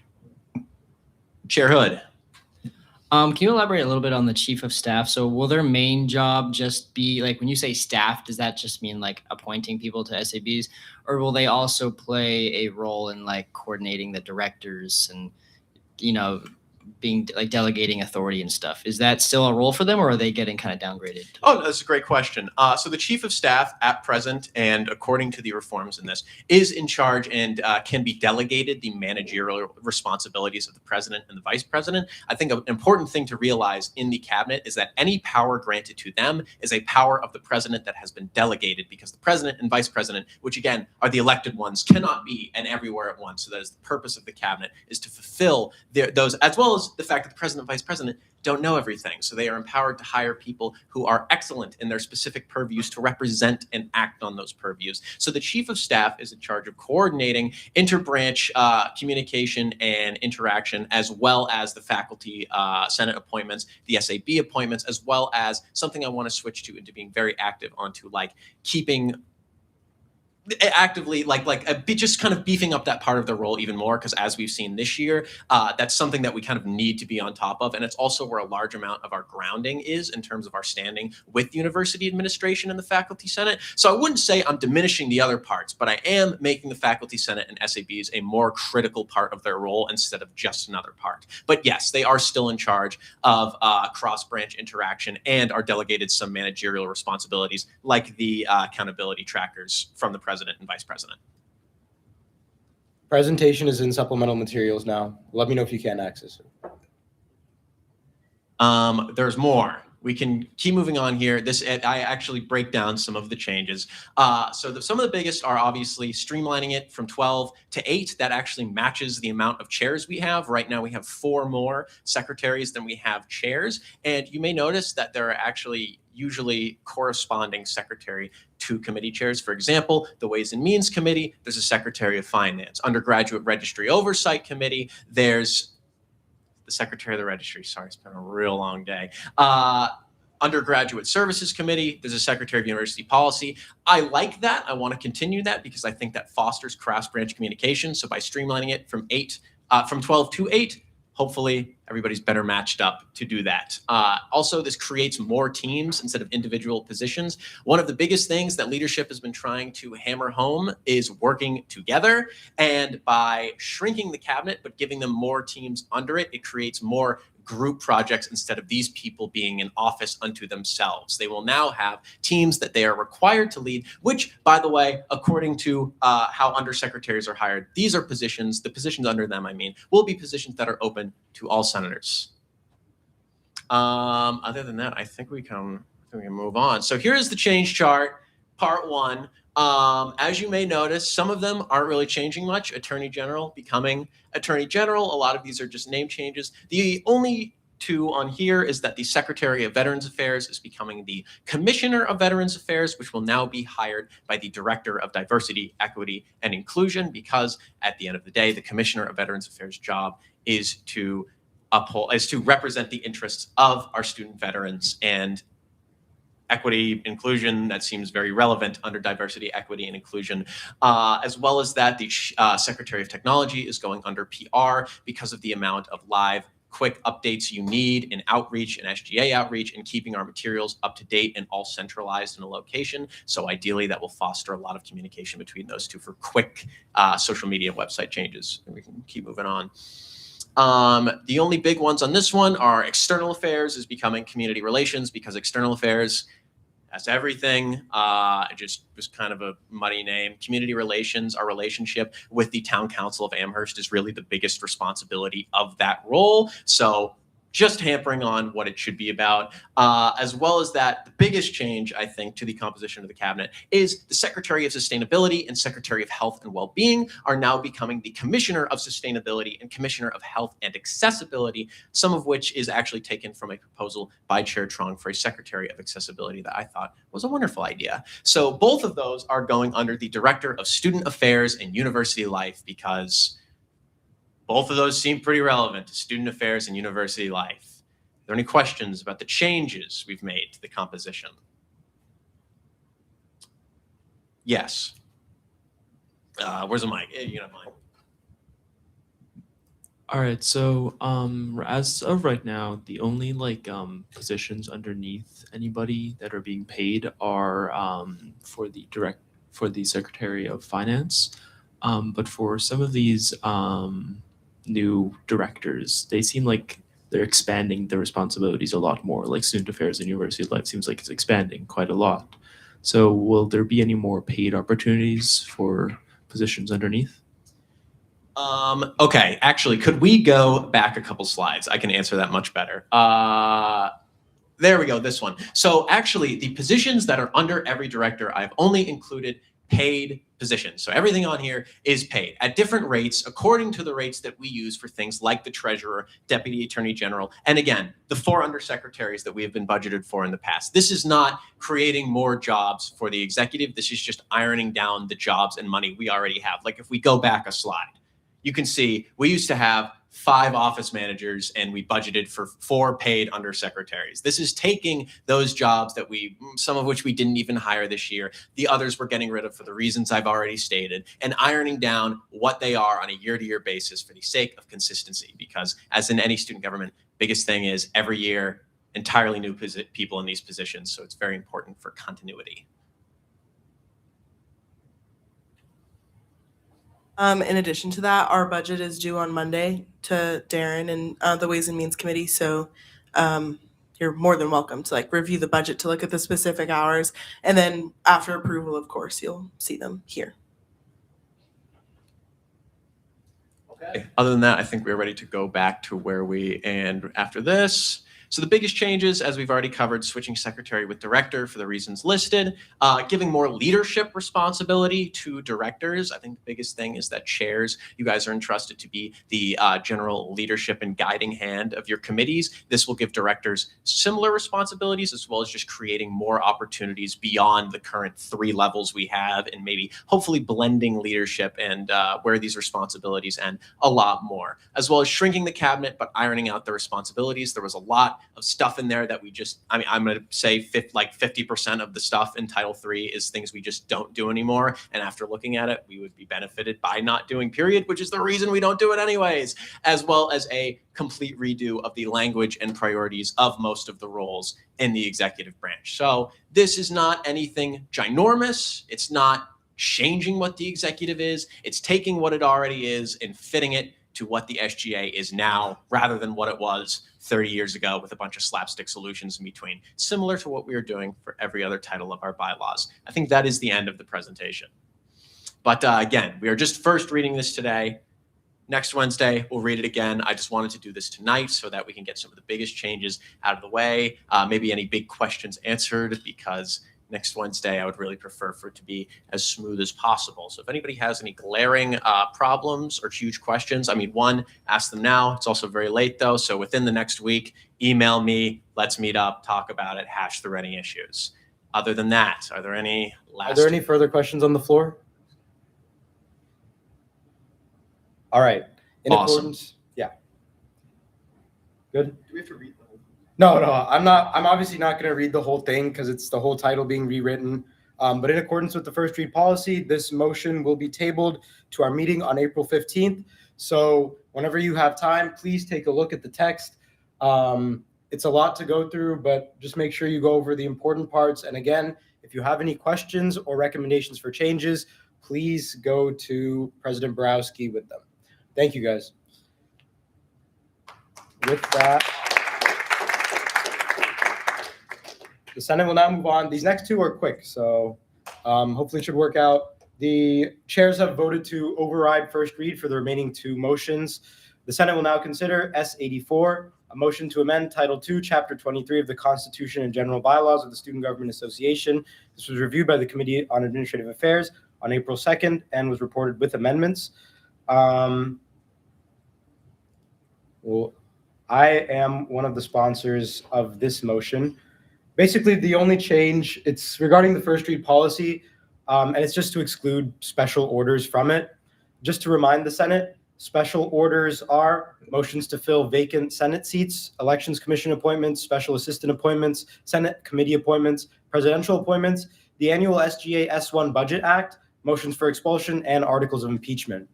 Chair Hood. Can you elaborate a little bit on the chief of staff? So will their main job just be, like, when you say staff, does that just mean like appointing people to SABs, or will they also play a role in like coordinating the directors and, being like delegating authority and stuff? Is that still a role for them, or are they getting kind of downgraded? Oh, that's a great question. So the chief of staff at present, and according to the reforms in this, is in charge and can be delegated the managerial responsibilities of the president and the vice president. I think an important thing to realize in the cabinet is that any power granted to them is a power of the president that has been delegated, because the president and vice president, which again are the elected ones, cannot be and everywhere at once. So that is the purpose of the cabinet, is to fulfill those, as well as the fact that the president and vice president don't know everything. So they are empowered to hire people who are excellent in their specific purviews to represent and act on those purviews. So the chief of staff is in charge of coordinating interbranch communication and interaction, as well as the faculty senate appointments, the SAB appointments, as well as something I want to switch to into being very active onto, like keeping actively just kind of beefing up that part of the role even more, because as we've seen this year, that's something that we kind of need to be on top of, and it's also where a large amount of our grounding is in terms of our standing with university administration and the faculty senate. So I wouldn't say I'm diminishing the other parts, but I am making the faculty senate and SABs a more critical part of their role instead of just another part. But yes, they are still in charge of cross-branch interaction and are delegated some managerial responsibilities, like the accountability trackers from the president and vice president. Presentation is in supplemental materials now. Let me know if you can't access it. There's more. We can keep moving on here. I actually break down some of the changes. Some of the biggest are obviously streamlining it from 12 to 8. That actually matches the amount of chairs we have. Right now we have 4 more secretaries than we have chairs. And you may notice that there are actually usually corresponding secretary to committee chairs. For example, the Ways and Means Committee, there's a Secretary of Finance. Undergraduate Registry Oversight Committee, there's the Secretary of the Registry. Sorry, it's been a real long day. Undergraduate Services Committee, there's a Secretary of University Policy. I like that. I want to continue that because I think that fosters cross-branch communication. So by streamlining it from 12 to 8, hopefully everybody's better matched up to do that. Also, this creates more teams instead of individual positions. One of the biggest things that leadership has been trying to hammer home is working together. And by shrinking the cabinet, but giving them more teams under it, it creates more group projects instead of these people being an office unto themselves. They will now have teams that they are required to lead, which, by the way, according to how undersecretaries are hired, these are positions, the positions under them, I mean, will be positions that are open to all senators. Other than that, I think we can move on. So here's the change chart, part 1. As you may notice, some of them aren't really changing much. Attorney General becoming Attorney General. A lot of these are just name changes. The only 2 on here is that the Secretary of Veterans Affairs is becoming the Commissioner of Veterans Affairs, which will now be hired by the Director of Diversity, Equity, and Inclusion, because at the end of the day, the Commissioner of Veterans Affairs' job is to represent the interests of our student veterans, and equity, inclusion, that seems very relevant under diversity, equity, and inclusion. As well as that, the Secretary of Technology is going under PR because of the amount of live, quick updates you need in outreach and SGA outreach, and keeping our materials up to date and all centralized in a location. So ideally, that will foster a lot of communication between those 2 for quick social media website changes. And we can keep moving on. The only big ones on this one are External Affairs is becoming Community Relations, because External Affairs, that's everything. It just was kind of a muddy name. Community Relations, our relationship with the Town Council of Amherst, is really the biggest responsibility of that role. So just hampering on what it should be about. As well as that, the biggest change, I think, to the composition of the cabinet is the Secretary of Sustainability and Secretary of Health and Wellbeing are now becoming the Commissioner of Sustainability and Commissioner of Health and Accessibility, some of which is actually taken from a proposal by Chair Trong for a Secretary of Accessibility that I thought was a wonderful idea. So both of those are going under the Director of Student Affairs and University Life, because both of those seem pretty relevant to student affairs and university life. Are there any questions about the changes we've made to the composition? Yes. Where's the mic? You don't mind. All right, so as of right now, the only positions underneath anybody that are being paid are for the Secretary of Finance. But for some of these new directors, they seem like they're expanding their responsibilities a lot more. Like student affairs and university life seems like it's expanding quite a lot. So will there be any more paid opportunities for positions underneath? Okay, actually, could we go back a couple slides? I can answer that much better. There we go, this one. So actually, the positions that are under every director, I've only included paid positions. So everything on here is paid at different rates according to the rates that we use for things like the treasurer, deputy attorney general, and again, the 4 undersecretaries that we have been budgeted for in the past. This is not creating more jobs for the executive. This is just ironing down the jobs and money we already have. Like if we go back a slide, you can see we used to have 5 office managers and we budgeted for 4 paid undersecretaries. This is taking those jobs that some of which we didn't even hire this year, the others we're getting rid of for the reasons I've already stated, and ironing down what they are on a year-to-year basis for the sake of consistency. Because as in any student government, biggest thing is every year, entirely new people in these positions. So it's very important for continuity. In addition to that, our budget is due on Monday to Darren and the Ways and Means Committee. So you're more than welcome to review the budget to look at the specific hours. And then after approval, of course, you'll see them here. Okay. Other than that, I think we're ready to go back to where we end after this. So the biggest changes, as we've already covered, switching secretary with director for the reasons listed, giving more leadership responsibility to directors. I think the biggest thing is that chairs, you guys are entrusted to be the general leadership and guiding hand of your committees. This will give directors similar responsibilities, as well as just creating more opportunities beyond the current 3 levels we have, and maybe hopefully blending leadership and where these responsibilities end a lot more, as well as shrinking the cabinet, but ironing out the responsibilities. There was a lot of stuff in there that we just, I'm going to say 50% of the stuff in Title III is things we just don't do anymore. And after looking at it, we would be benefited by not doing period, which is the reason we don't do it anyways, as well as a complete redo of the language and priorities of most of the roles in the executive branch. So this is not anything ginormous. It's not changing what the executive is. It's taking what it already is and fitting it to what the SGA is now, rather than what it was 30 years ago with a bunch of slapstick solutions in between, similar to what we are doing for every other title of our bylaws. I think that is the end of the presentation. But again, we are just first reading this today. Next Wednesday, we'll read it again. I just wanted to do this tonight so that we can get some of the biggest changes out of the way, maybe any big questions answered, because next Wednesday, I would really prefer for it to be as smooth as possible. So if anybody has any glaring problems or huge questions, one, ask them now. It's also very late though. So within the next week, email me, let's meet up, talk about it, hash through any issues. Other than that, are there any further questions on the floor? All right. In Awesome. accordance, yeah. Good. Do we have to read the whole thing? No, I'm not. I'm obviously not going to read the whole thing because it's the whole title being rewritten. But in accordance with the first read policy, this motion will be tabled to our meeting on April 15th. So whenever you have time, please take a look at the text. It's a lot to go through, but just make sure you go over the important parts. And again, if you have any questions or recommendations for changes, please go to President Borowski with them. Thank you, guys. With that, the Senate will now move on. These next two are quick, so hopefully it should work out. The chairs have voted to override first read for the remaining 2 motions. The Senate will now consider S84, a motion to amend Title II, Chapter 23 of the Constitution and General Bylaws of the Student Government Association. This was reviewed by the Committee on Administrative Affairs on April 2nd and was reported with amendments. Well, I am one of the sponsors of this motion. Basically, the only change, it's regarding the first read policy, and it's just to exclude special orders from it. Just to remind the Senate, special orders are motions to fill vacant Senate seats, elections commission appointments, special assistant appointments, Senate committee appointments, presidential appointments, the annual SGA S1 Budget Act, motions for expulsion, and articles of impeachment.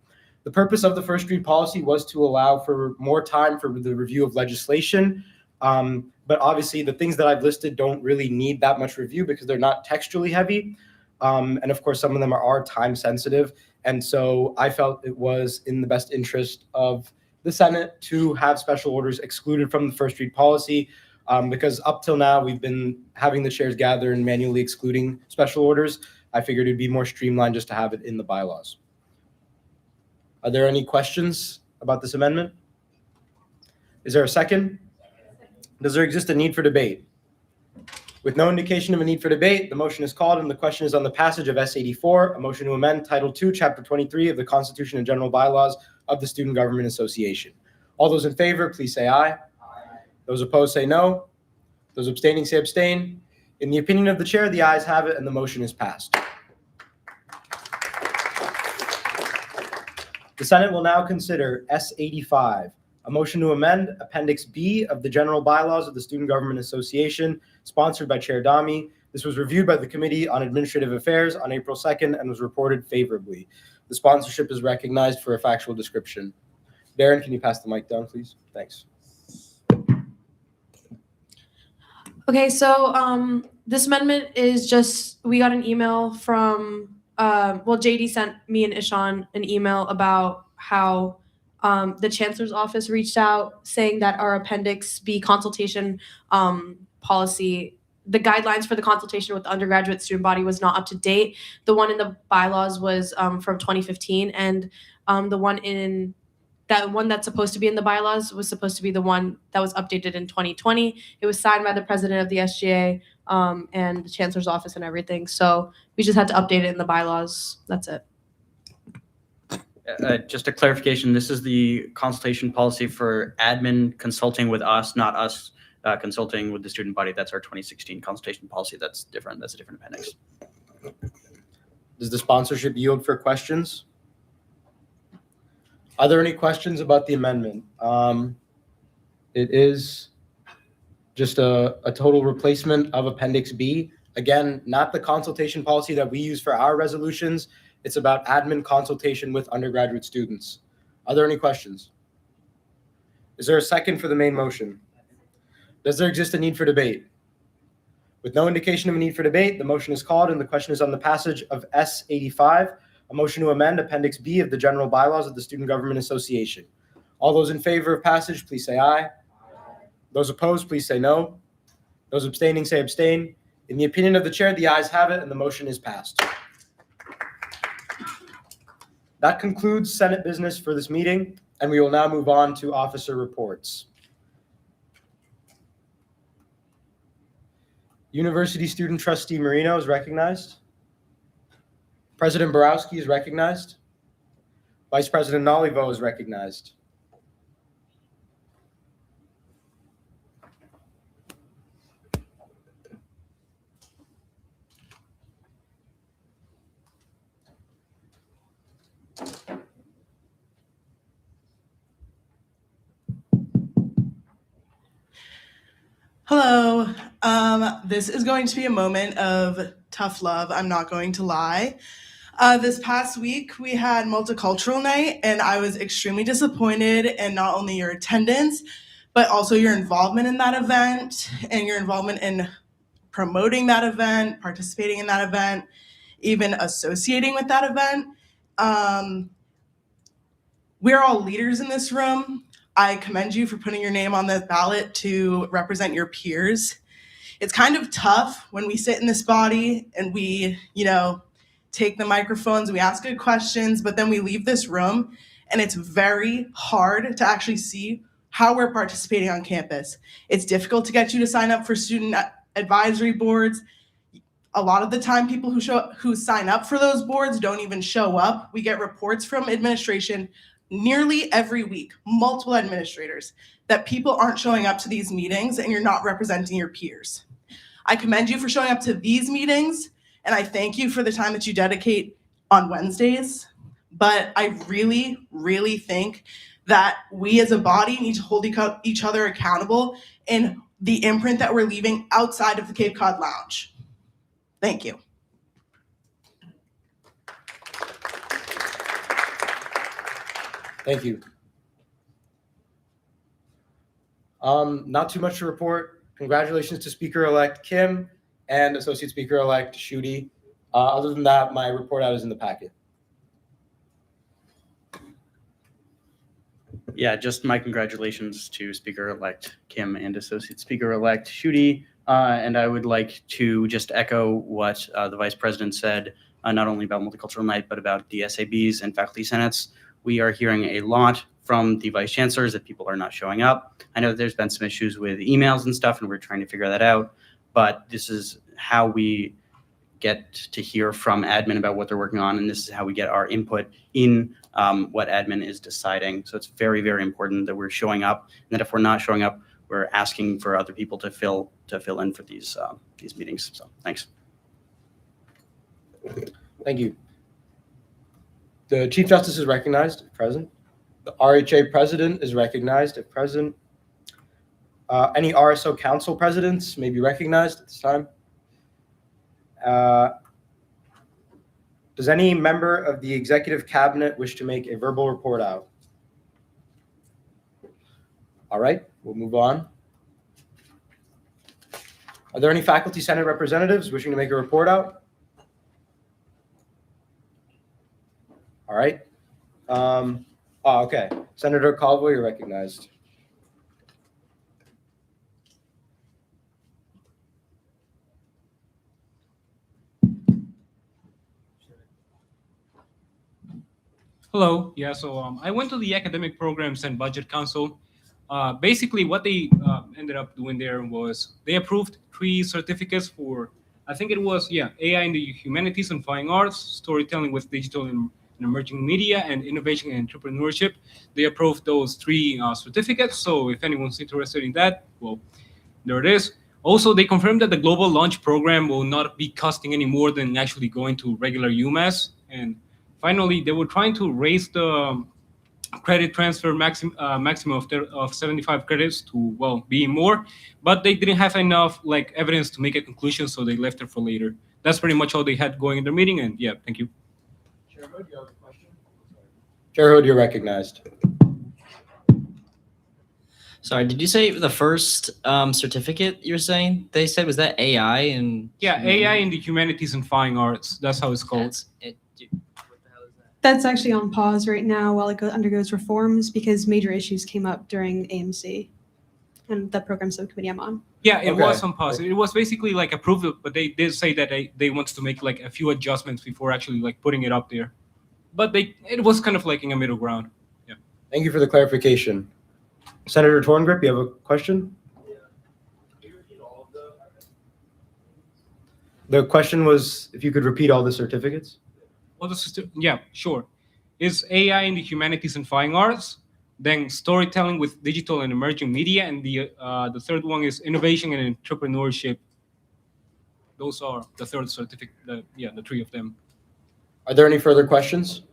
The purpose of the first read policy was to allow for more time for the review of legislation. But obviously the things that I've listed don't really need that much review because they're not textually heavy. And of course, some of them are time sensitive. And so I felt it was in the best interest of the Senate to have special orders excluded from the first read policy, because up till now, we've been having the chairs gather and manually excluding special orders. I figured it'd be more streamlined just to have it in the bylaws. Are there any questions about this amendment? Is there a second? Does there exist a need for debate? With no indication of a need for debate, the motion is called and the question is on the passage of S84, a motion to amend Title II, Chapter 23 of the Constitution and General Bylaws of the Student Government Association. All those in favor, please say aye. Aye. Those opposed say no. Those abstaining say abstain. In the opinion of the chair, the ayes have it and the motion is passed. The Senate will now consider S85, a motion to amend Appendix B of the General Bylaws of the Student Government Association, sponsored by Chair Dami. This was reviewed by the Committee on Administrative Affairs on April 2nd and was reported favorably. The sponsorship is recognized for a factual description. Darren, can you pass the mic down, please? Thanks. Okay, so this amendment is just, we got an email from, JD sent me and Ishan an email about how the chancellor's office reached out saying that our Appendix B consultation policy, the guidelines for the consultation with the undergraduate student body was not up to date. The one in the bylaws was from 2015, and the one in that one that's supposed to be in the bylaws was supposed to be the one that was updated in 2020. It was signed by the president of the SGA and the chancellor's office and everything. So we just had to update it in the bylaws. That's it. Just a clarification, this is the consultation policy for admin consulting with us, not us consulting with the student body. That's our 2016 consultation policy. That's different. That's a different appendix. Does the sponsorship yield for questions? Are there any questions about the amendment? It is just a total replacement of Appendix B. Again, not the consultation policy that we use for our resolutions. It's about admin consultation with undergraduate students. Are there any questions? Is there a second for the main motion? Does there exist a need for debate? With no indication of a need for debate, the motion is called and the question is on the passage of S85, a motion to amend Appendix B of the general bylaws of the Student Government Association. All those in favor of passage, please say aye. Those opposed, please say no. Those abstaining, say abstain. In the opinion of the chair, the ayes have it and the motion is passed. That concludes Senate business for this meeting, and we will now move on to officer reports. University Student Trustee Marino is recognized. President Borowski is recognized. Vice President Nalivo is recognized. Hello. This is going to be a moment of tough love. I'm not going to lie. This past week, we had Multicultural Night, and I was extremely disappointed in not only your attendance, but also your involvement in that event and your involvement in promoting that event, participating in that event, even associating with that event. We're all leaders in this room. I commend you for putting your name on the ballot to represent your peers. It's kind of tough when we sit in this body and we, take the microphones, we ask good questions, but then we leave this room and it's very hard to actually see how we're participating on campus. It's difficult to get you to sign up for student advisory boards. A lot of the time, people who sign up for those boards don't even show up. We get reports from administration nearly every week, multiple administrators, that people aren't showing up to these meetings and you're not representing your peers. I commend you for showing up to these meetings, and I thank you for the time that you dedicate on Wednesdays. But I really, really think that we as a body need to hold each other accountable in the imprint that we're leaving outside of the Cape Cod Lounge. Thank you. Thank you. Not too much to report. Congratulations to Speaker-elect Kim and Associate Speaker-elect Schutte. Other than that, my report out is in the packet. Yeah, just my congratulations to Speaker-elect Kim and Associate Speaker-elect Schutte. And I would like to just echo what the Vice President said, not only about Multicultural Night, but about the SABs and faculty senates. We are hearing a lot from the vice chancellors that people are not showing up. I know that there's been some issues with emails and stuff, and we're trying to figure that out. But this is how we get to hear from admin about what they're working on, and this is how we get our input in what admin is deciding. So it's very, very important that we're showing up, and that if we're not showing up, we're asking for other people to fill in for these meetings. So thanks. Thank you. The Chief Justice is recognized, if present. The RHA President is recognized, if present. Any RSO Council Presidents may be recognized at this time. Does any member of the Executive Cabinet wish to make a verbal report out? All right, we'll move on. Are there any Faculty Senate representatives wishing to make a report out? All right. Okay. Senator Caldwell, you're recognized. Hello. Yeah, so I went to the Academic Programs and Budget Council. Basically, what they ended up doing there was they approved 3 certificates for, I think it was, yeah, AI in the humanities and fine arts, storytelling with digital and emerging media, and innovation and entrepreneurship. They approved those 3 certificates. So if anyone's interested in that, well, there it is. Also, they confirmed that the global launch program will not be costing any more than actually going to regular UMass. And finally, they were trying to raise the credit transfer maximum of 75 credits to, well, being more, but they didn't have enough like evidence to make a conclusion, so they left it for later. That's pretty much all they had going in their meeting, and yeah, thank you. Chair Hood, you're recognized. Sorry, did you say the first certificate you were saying they said was that AI and Yeah, AI in the humanities and fine arts. That's how it's called. That's actually on pause right now while it undergoes reforms because major issues came up during AMC and the program subcommittee I'm on. Yeah, it Okay. was on pause. It was basically like approved, but they did say that they wanted to make like a few adjustments before actually like putting it up there. But it was kind of like in a middle ground. Yeah. Thank you for the clarification. Senator Torngrip, you have a question? The question was if you could repeat all the certificates. Well, yeah, sure. Is AI in the humanities and fine arts, then storytelling with digital and emerging media, and the third one is innovation and entrepreneurship. Those are the third certificate. The 3 of them. Are there any further questions?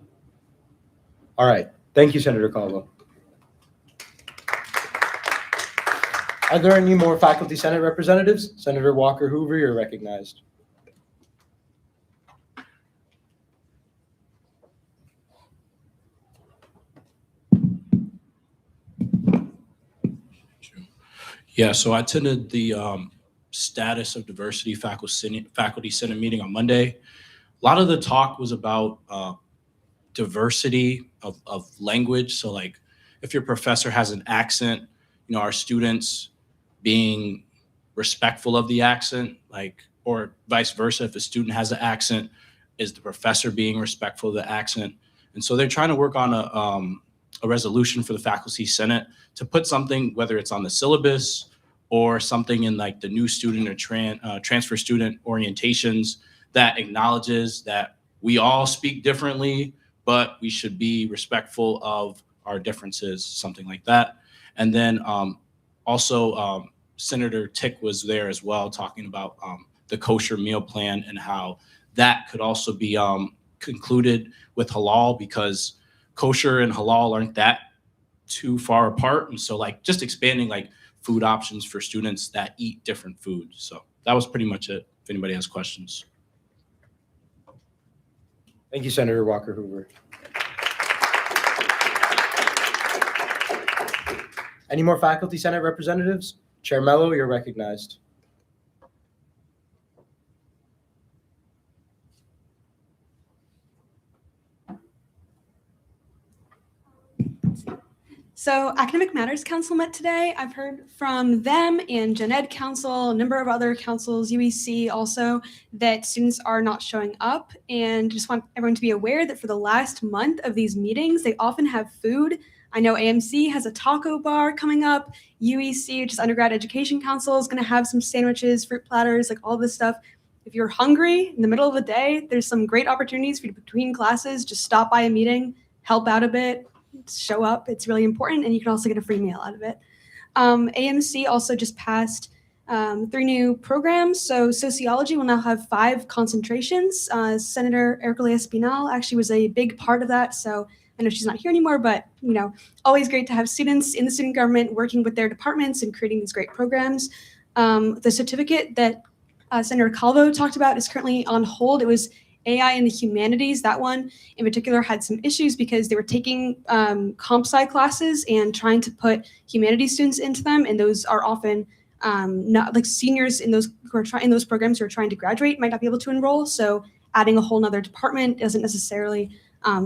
All right. Thank you, Senator Calvo. Are there any more faculty senate representatives? Senator Walker Hoover, you're recognized. Yeah, so I attended the status of diversity faculty senate meeting on Monday. A lot of the talk was about diversity of language. So like if your professor has an accent, our students being respectful of the accent, like, or vice versa. If a student has an accent, is the professor being respectful of the accent? And so they're trying to work on a resolution for the faculty senate to put something, whether it's on the syllabus or something in like the new student or transfer student orientations, that acknowledges that we all speak differently, but we should be respectful of our differences, something like that. And then also Senator Tick was there as well, talking about the kosher meal plan and how that could also be concluded with halal, because kosher and halal aren't that too far apart. And so like just expanding like food options for students that eat different food. So that was pretty much it. If anybody has questions. Thank you, Senator Walker Hoover. Any more faculty senate representatives? Chair Mello, you're recognized. So Academic Matters Council met today. I've heard from them and Gen Ed Council, a number of other councils, UEC also, that students are not showing up, and just want everyone to be aware that for the last month of these meetings, they often have food. I know AMC has a taco bar coming up. UEC, which is Undergrad Education Council, is going to have some sandwiches, fruit platters, like all this stuff. If you're hungry in the middle of the day, there's some great opportunities for you between classes. Just stop by a meeting, help out a bit, show up. It's really important, and you can also get a free meal out of it. AMC also just passed 3 new programs. So sociology will now have 5 concentrations. Senator Ercole Espinal actually was a big part of that. So I know she's not here anymore, but always great to have students in the student government working with their departments and creating these great programs. The certificate that Senator Calvo talked about is currently on hold. It was AI in the humanities. That one in particular had some issues because they were taking comp sci classes and trying to put humanities students into them, and those are often not like seniors in those who are in those programs who are trying to graduate might not be able to enroll. So adding a whole nother department doesn't necessarily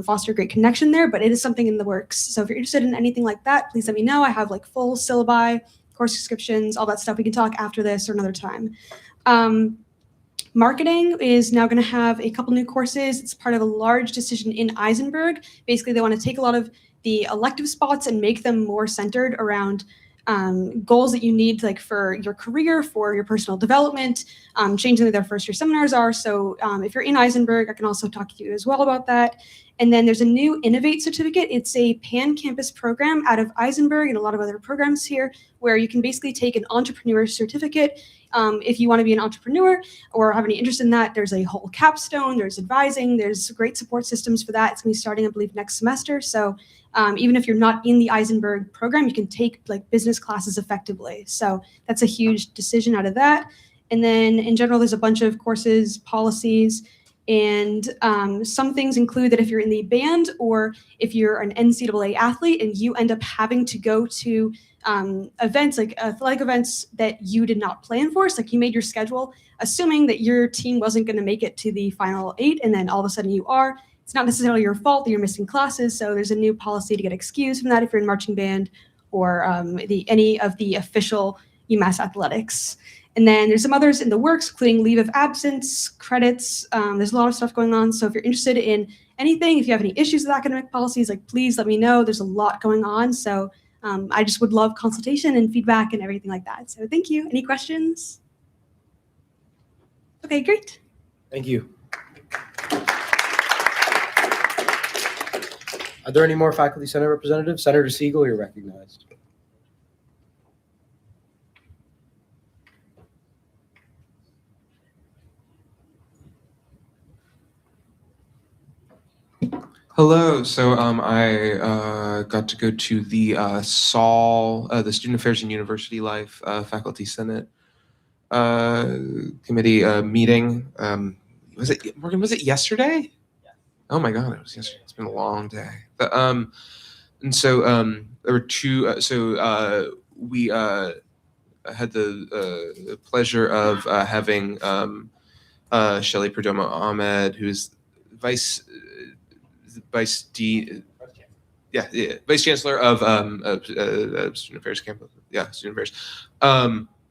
foster a great connection there, but it is something in the works. So if you're interested in anything like that, please let me know. I have like full syllabi, course descriptions, all that stuff. We can talk after this or another time. Marketing is now going to have a couple new courses. It's part of a large decision in Eisenberg. Basically, they want to take a lot of the elective spots and make them more centered around goals that you need, like for your career, for your personal development, changing what their first year seminars are. So if you're in Eisenberg, I can also talk to you as well about that. And then there's a new Innovate certificate. It's a pan-campus program out of Eisenberg and a lot of other programs here where you can basically take an entrepreneur certificate. If you want to be an entrepreneur or have any interest in that, there's a whole capstone, there's advising, there's great support systems for that. It's going to be starting, I believe, next semester. So even if you're not in the Eisenberg program, you can take like business classes effectively. So that's a huge decision out of that. And then in general, there's a bunch of courses, policies, and some things include that if you're in the band or if you're an NCAA athlete and you end up having to go to events like athletic events that you did not plan for, so like you made your schedule assuming that your team wasn't going to make it to the final 8 and then all of a sudden you are, it's not necessarily your fault that you're missing classes. So there's a new policy to get excused from that if you're in marching band or any of the official UMass athletics. And then there's some others in the works, including leave of absence, credits. There's a lot of stuff going on. So if you're interested in anything, if you have any issues with academic policies, like please let me know. There's a lot going on. So I just would love consultation and feedback and everything like that. So thank you. Any questions? Okay, great. Thank you. Are there any more Faculty Senate representatives? Senator Siegel, you're recognized. Hello. So I got to go to the SAL, the Student Affairs and University Life Faculty Senate Committee meeting. Was it, Morgan, was it yesterday? Yeah. Oh my God, it was yesterday. It's been a long day. But, and so there were two, we had the pleasure of having Shelley Perdomo Ahmed, who's Vice Chancellor of Student Affairs Campus, Student Affairs,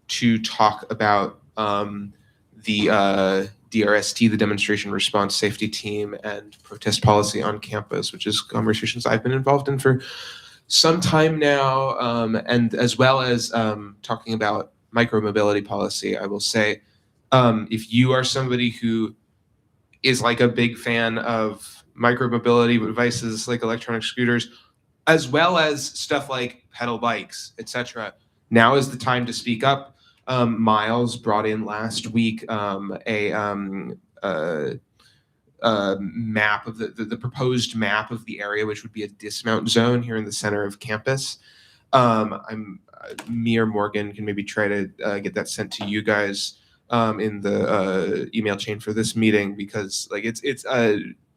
to talk about the DRST, the Demonstration Response Safety Team, and protest policy on campus, which is conversations I've been involved in for some time now, and as well as talking about micromobility policy. I will say, if you are somebody who is like a big fan of micromobility devices like electronic scooters, as well as stuff like pedal bikes, etc., now is the time to speak up. Miles brought in last week a map of the proposed map of the area, which would be a dismount zone here in the center of campus. Me or Morgan can maybe try to get that sent to you guys in the email chain for this meeting, because like it's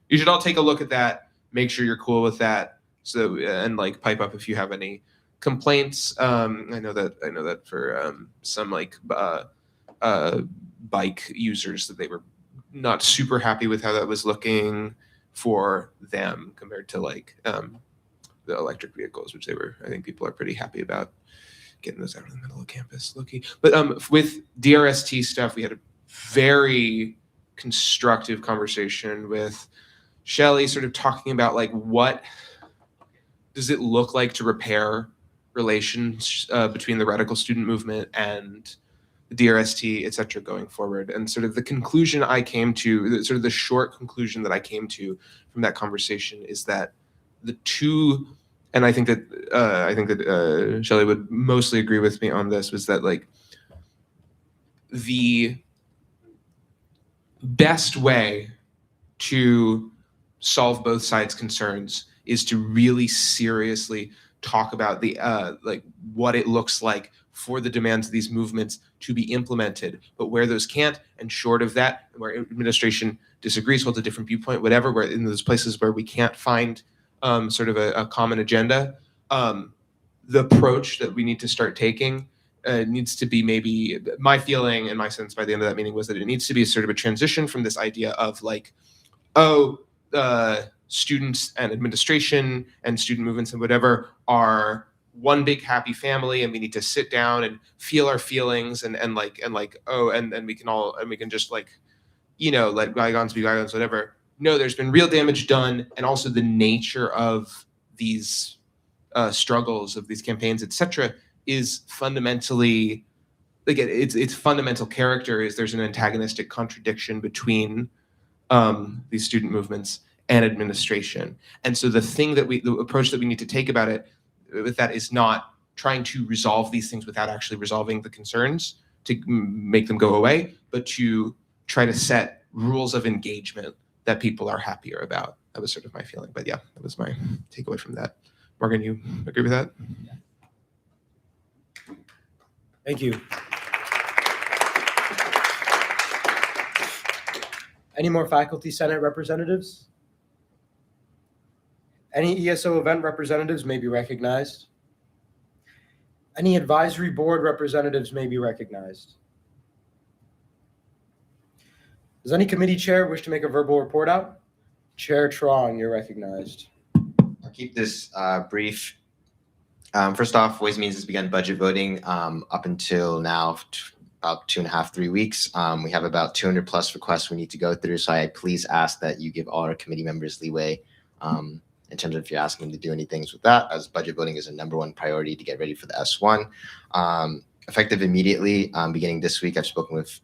you should all take a look at that, make sure you're cool with that, so and like pipe up if you have any complaints. I know that for some like bike users, that they were not super happy with how that was looking for them compared to like the electric vehicles, which I think people are pretty happy about getting those out in the middle of campus. But with DRST stuff, we had a very constructive conversation with Shelley, sort of talking about like what does it look like to repair relations between the radical student movement and the DRST, et cetera, going forward. And sort of the conclusion I came to, sort of the short conclusion that I came to from that conversation is that the two, and I think that Shelley would mostly agree with me on this, was that like the best way to solve both sides' concerns is to really seriously talk about the like what it looks like for the demands of these movements to be implemented, but where those can't, and short of that, where administration disagrees, holds a different viewpoint, whatever, where in those places where we can't find sort of a common agenda, the approach that we need to start taking needs to be, maybe my feeling and my sense by the end of that meeting was that it needs to be sort of a transition from this idea of like, students and administration and student movements and whatever are one big happy family, and we need to sit down and feel our feelings and we can just like let bygones be bygones, whatever. No, there's been real damage done, and also the nature of these struggles, of these campaigns, etc., is fundamentally like its fundamental character is there's an antagonistic contradiction between these student movements and administration. And so the approach that we need to take about it with that is not trying to resolve these things without actually resolving the concerns to make them go away, but to try to set rules of engagement that people are happier about. That was sort of my feeling, but yeah, that was my takeaway from that. Morgan, you agree with that? Thank you. Any more faculty senate representatives? Any ESO event representatives may be recognized. Any advisory board representatives may be recognized. Does any committee chair wish to make a verbal report out? Chair Trong, you're recognized. I'll keep this brief. First off, Ways and Means has begun budget voting up until now, about 2.5, 3 weeks. We have about 200 plus requests we need to go through. So I please ask that you give all our committee members leeway in terms of if you're asking them to do any things with that, as budget voting is a #1 priority to get ready for the S1. Effective immediately, beginning this week, I've spoken with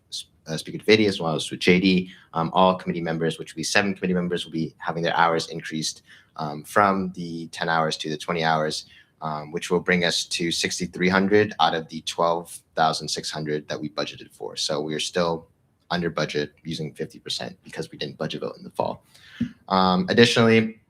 Speaker Davidi as well as with JD. All committee members, which will be 7 committee members, will be having their hours increased from the 10 hours to the 20 hours, which will bring us to 6,300 out of the 12,600 that we budgeted for. So we are still under budget using 50% because we didn't budget vote in the fall. Additionally,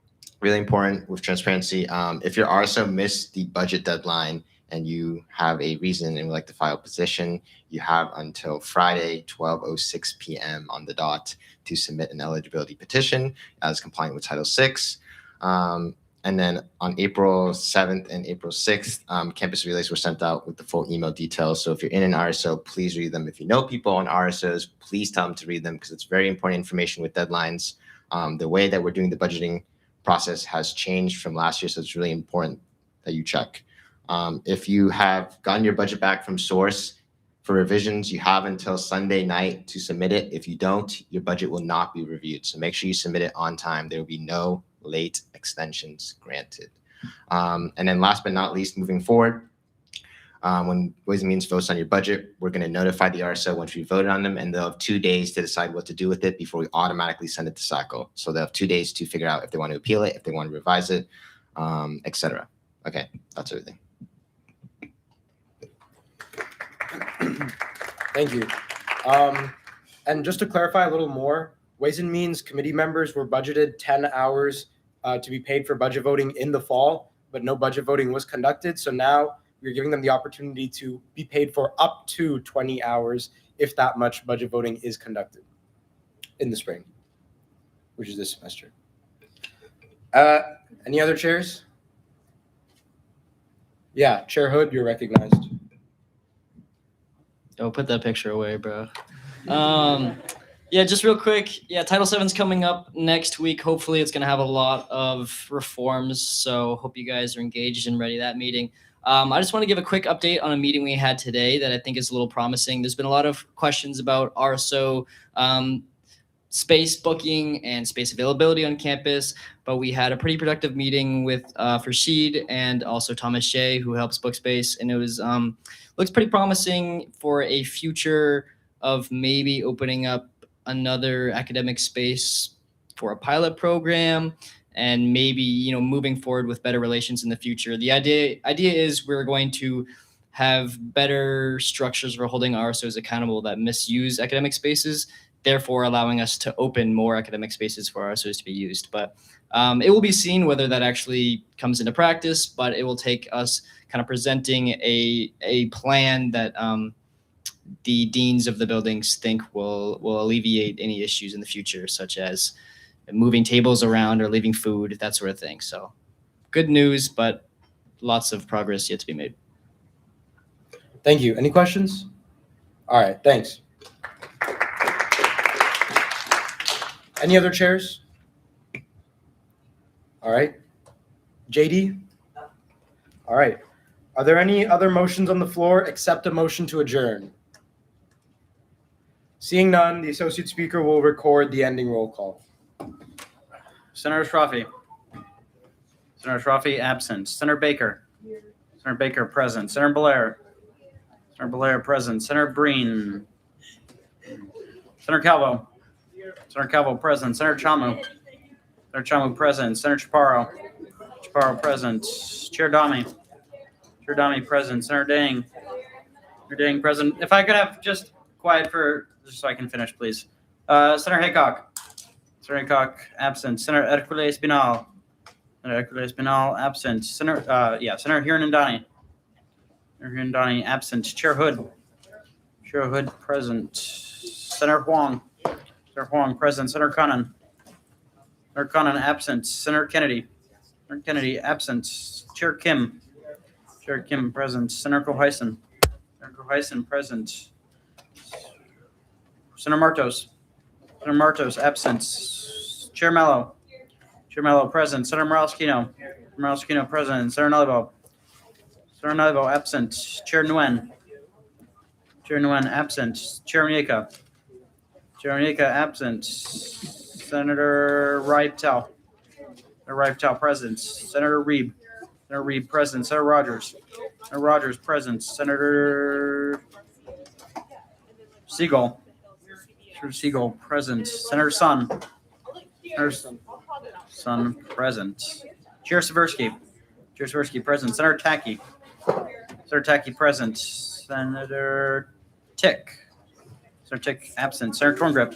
really important with transparency, if your RSO missed the budget deadline and you have a reason and would like to file a petition, you have until Friday, 12:06 p.m. on the dot to submit an eligibility petition as compliant with Title VI. And then on April 7th and April 6th, campus relays were sent out with the full email details. So if you're in an RSO, please read them. If you know people on RSOs, please tell them to read them because it's very important information with deadlines. The way that we're doing the budgeting process has changed from last year, so it's really important that you check. If you have gotten your budget back from source for revisions, you have until Sunday night to submit it. If you don't, your budget will not be reviewed. So make sure you submit it on time. There will be no late extensions granted. And then last but not least, moving forward, when Ways and Means votes on your budget, we're going to notify the RSO once we voted on them, and they'll have 2 days to decide what to do with it before we automatically send it to SACO. So they'll have 2 days to figure out if they want to appeal it, if they want to revise it, etc. Okay, that's everything. Thank you. And just to clarify a little more, Ways and Means committee members were budgeted 10 hours to be paid for budget voting in the fall, but no budget voting was conducted. So now we're giving them the opportunity to be paid for up to 20 hours if that much budget voting is conducted in the spring, which is this semester. Any other chairs? Yeah, Chair Hood, you're recognized. Don't put that picture away, bro. Yeah, just real quick. Yeah, Title VII's coming up next week. Hopefully it's going to have a lot of reforms. So hope you guys are engaged and ready for that meeting. I just want to give a quick update on a meeting we had today that I think is a little promising. There's been a lot of questions about RSO space booking and space availability on campus, but we had a pretty productive meeting with Farshid and also Thomas Shea, who helps book space, and it was looks pretty promising for a future of maybe opening up another academic space for a pilot program and maybe moving forward with better relations in the future. The idea is we're going to have better structures for holding RSOs accountable that misuse academic spaces, therefore allowing us to open more academic spaces for RSOs to be used. But it will be seen whether that actually comes into practice, but it will take us kind of presenting a plan that the deans of the buildings think will alleviate any issues in the future, such as moving tables around or leaving food, that sort of thing. So good news, but lots of progress yet to be made. Thank you. Any questions? All right, thanks. Any other chairs? All right. JD? All right. Are there any other motions on the floor except a motion to adjourn? Seeing none, the Associate Speaker will record the ending roll call. Senator Shrafi. Senator Shrafi, absent. Senator Baker. Senator Baker, present. Senator Blair. Senator Blair, present. Senator Breen. Senator Calvo. Senator Calvo, present. Senator Chamu. Senator Chamu, present. Senator Chaparro. Chaparro, present. Chair Dami. Chair Dami, present. Senator Dang. Senator Dang, present. If I could have just quiet for, just so I can finish, please. Senator Haycock. Senator Haycock, absent. Senator Ercole Espinal. Senator Ercole Espinal, absent. Senator Hirondani. Senator Hirondani, absent. Chair Hood. Chair Hood, present. Senator Huang. Senator Huang, present. Senator Conan. Senator Conan, absent. Senator Kennedy. Senator Kennedy, absent. Chair Kim. Chair Kim, present. Senator Coheisen. Senator Coheisen, present. Senator Martos. Senator Martos, absent. Chair Mello. Chair Mello, present. Senator Morales-Kino. Morales-Kino, present. Senator Nalibo. Senator Nalibo, absent. Chair Nguyen. Chair Nguyen, absent. Chair Onyeka. Chair Onyeka, absent. Senator Rieptel. Senator Rieptel, present. Senator Reeb. Senator Reeb, present. Senator Rogers. Senator Rogers, present. Senator Siegel. Senator Siegel, present. Senator Sun. Senator Sun, present. Chair Seversky. Chair Seversky, present. Senator Tacky. Senator Tacky, present. Senator Tick. Senator Tick, absent. Senator Torngrip.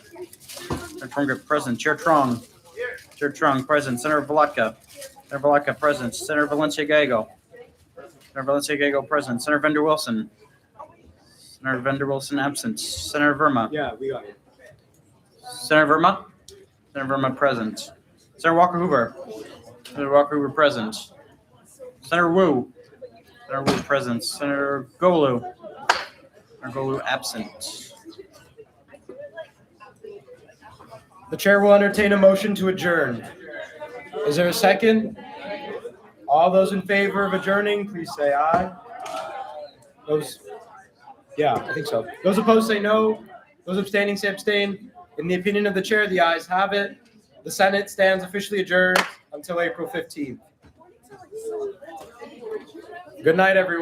Senator Torngrip, present. Chair Trong. Chair Trong, present. Senator Volotka. Senator Volotka, present. Senator Valencia Gallego. Senator Valencia Gallego, present. Senator Vender Wilson. Senator Vender Wilson, absent. Senator Verma. Yeah, we got it. Senator Verma. Senator Verma, present. Senator Walker Hoover. Senator Walker Hoover, present. Senator Wu. Senator Wu, present. Senator Golu. Senator Golu, absent. The chair will entertain a motion to adjourn. Is there a second? All those in favor of adjourning, please say aye. Yeah, I think so. Those opposed say no. Those abstaining say abstain. In the opinion of the chair, the ayes have it. The Senate stands officially adjourned until April 15th. Good night, everyone.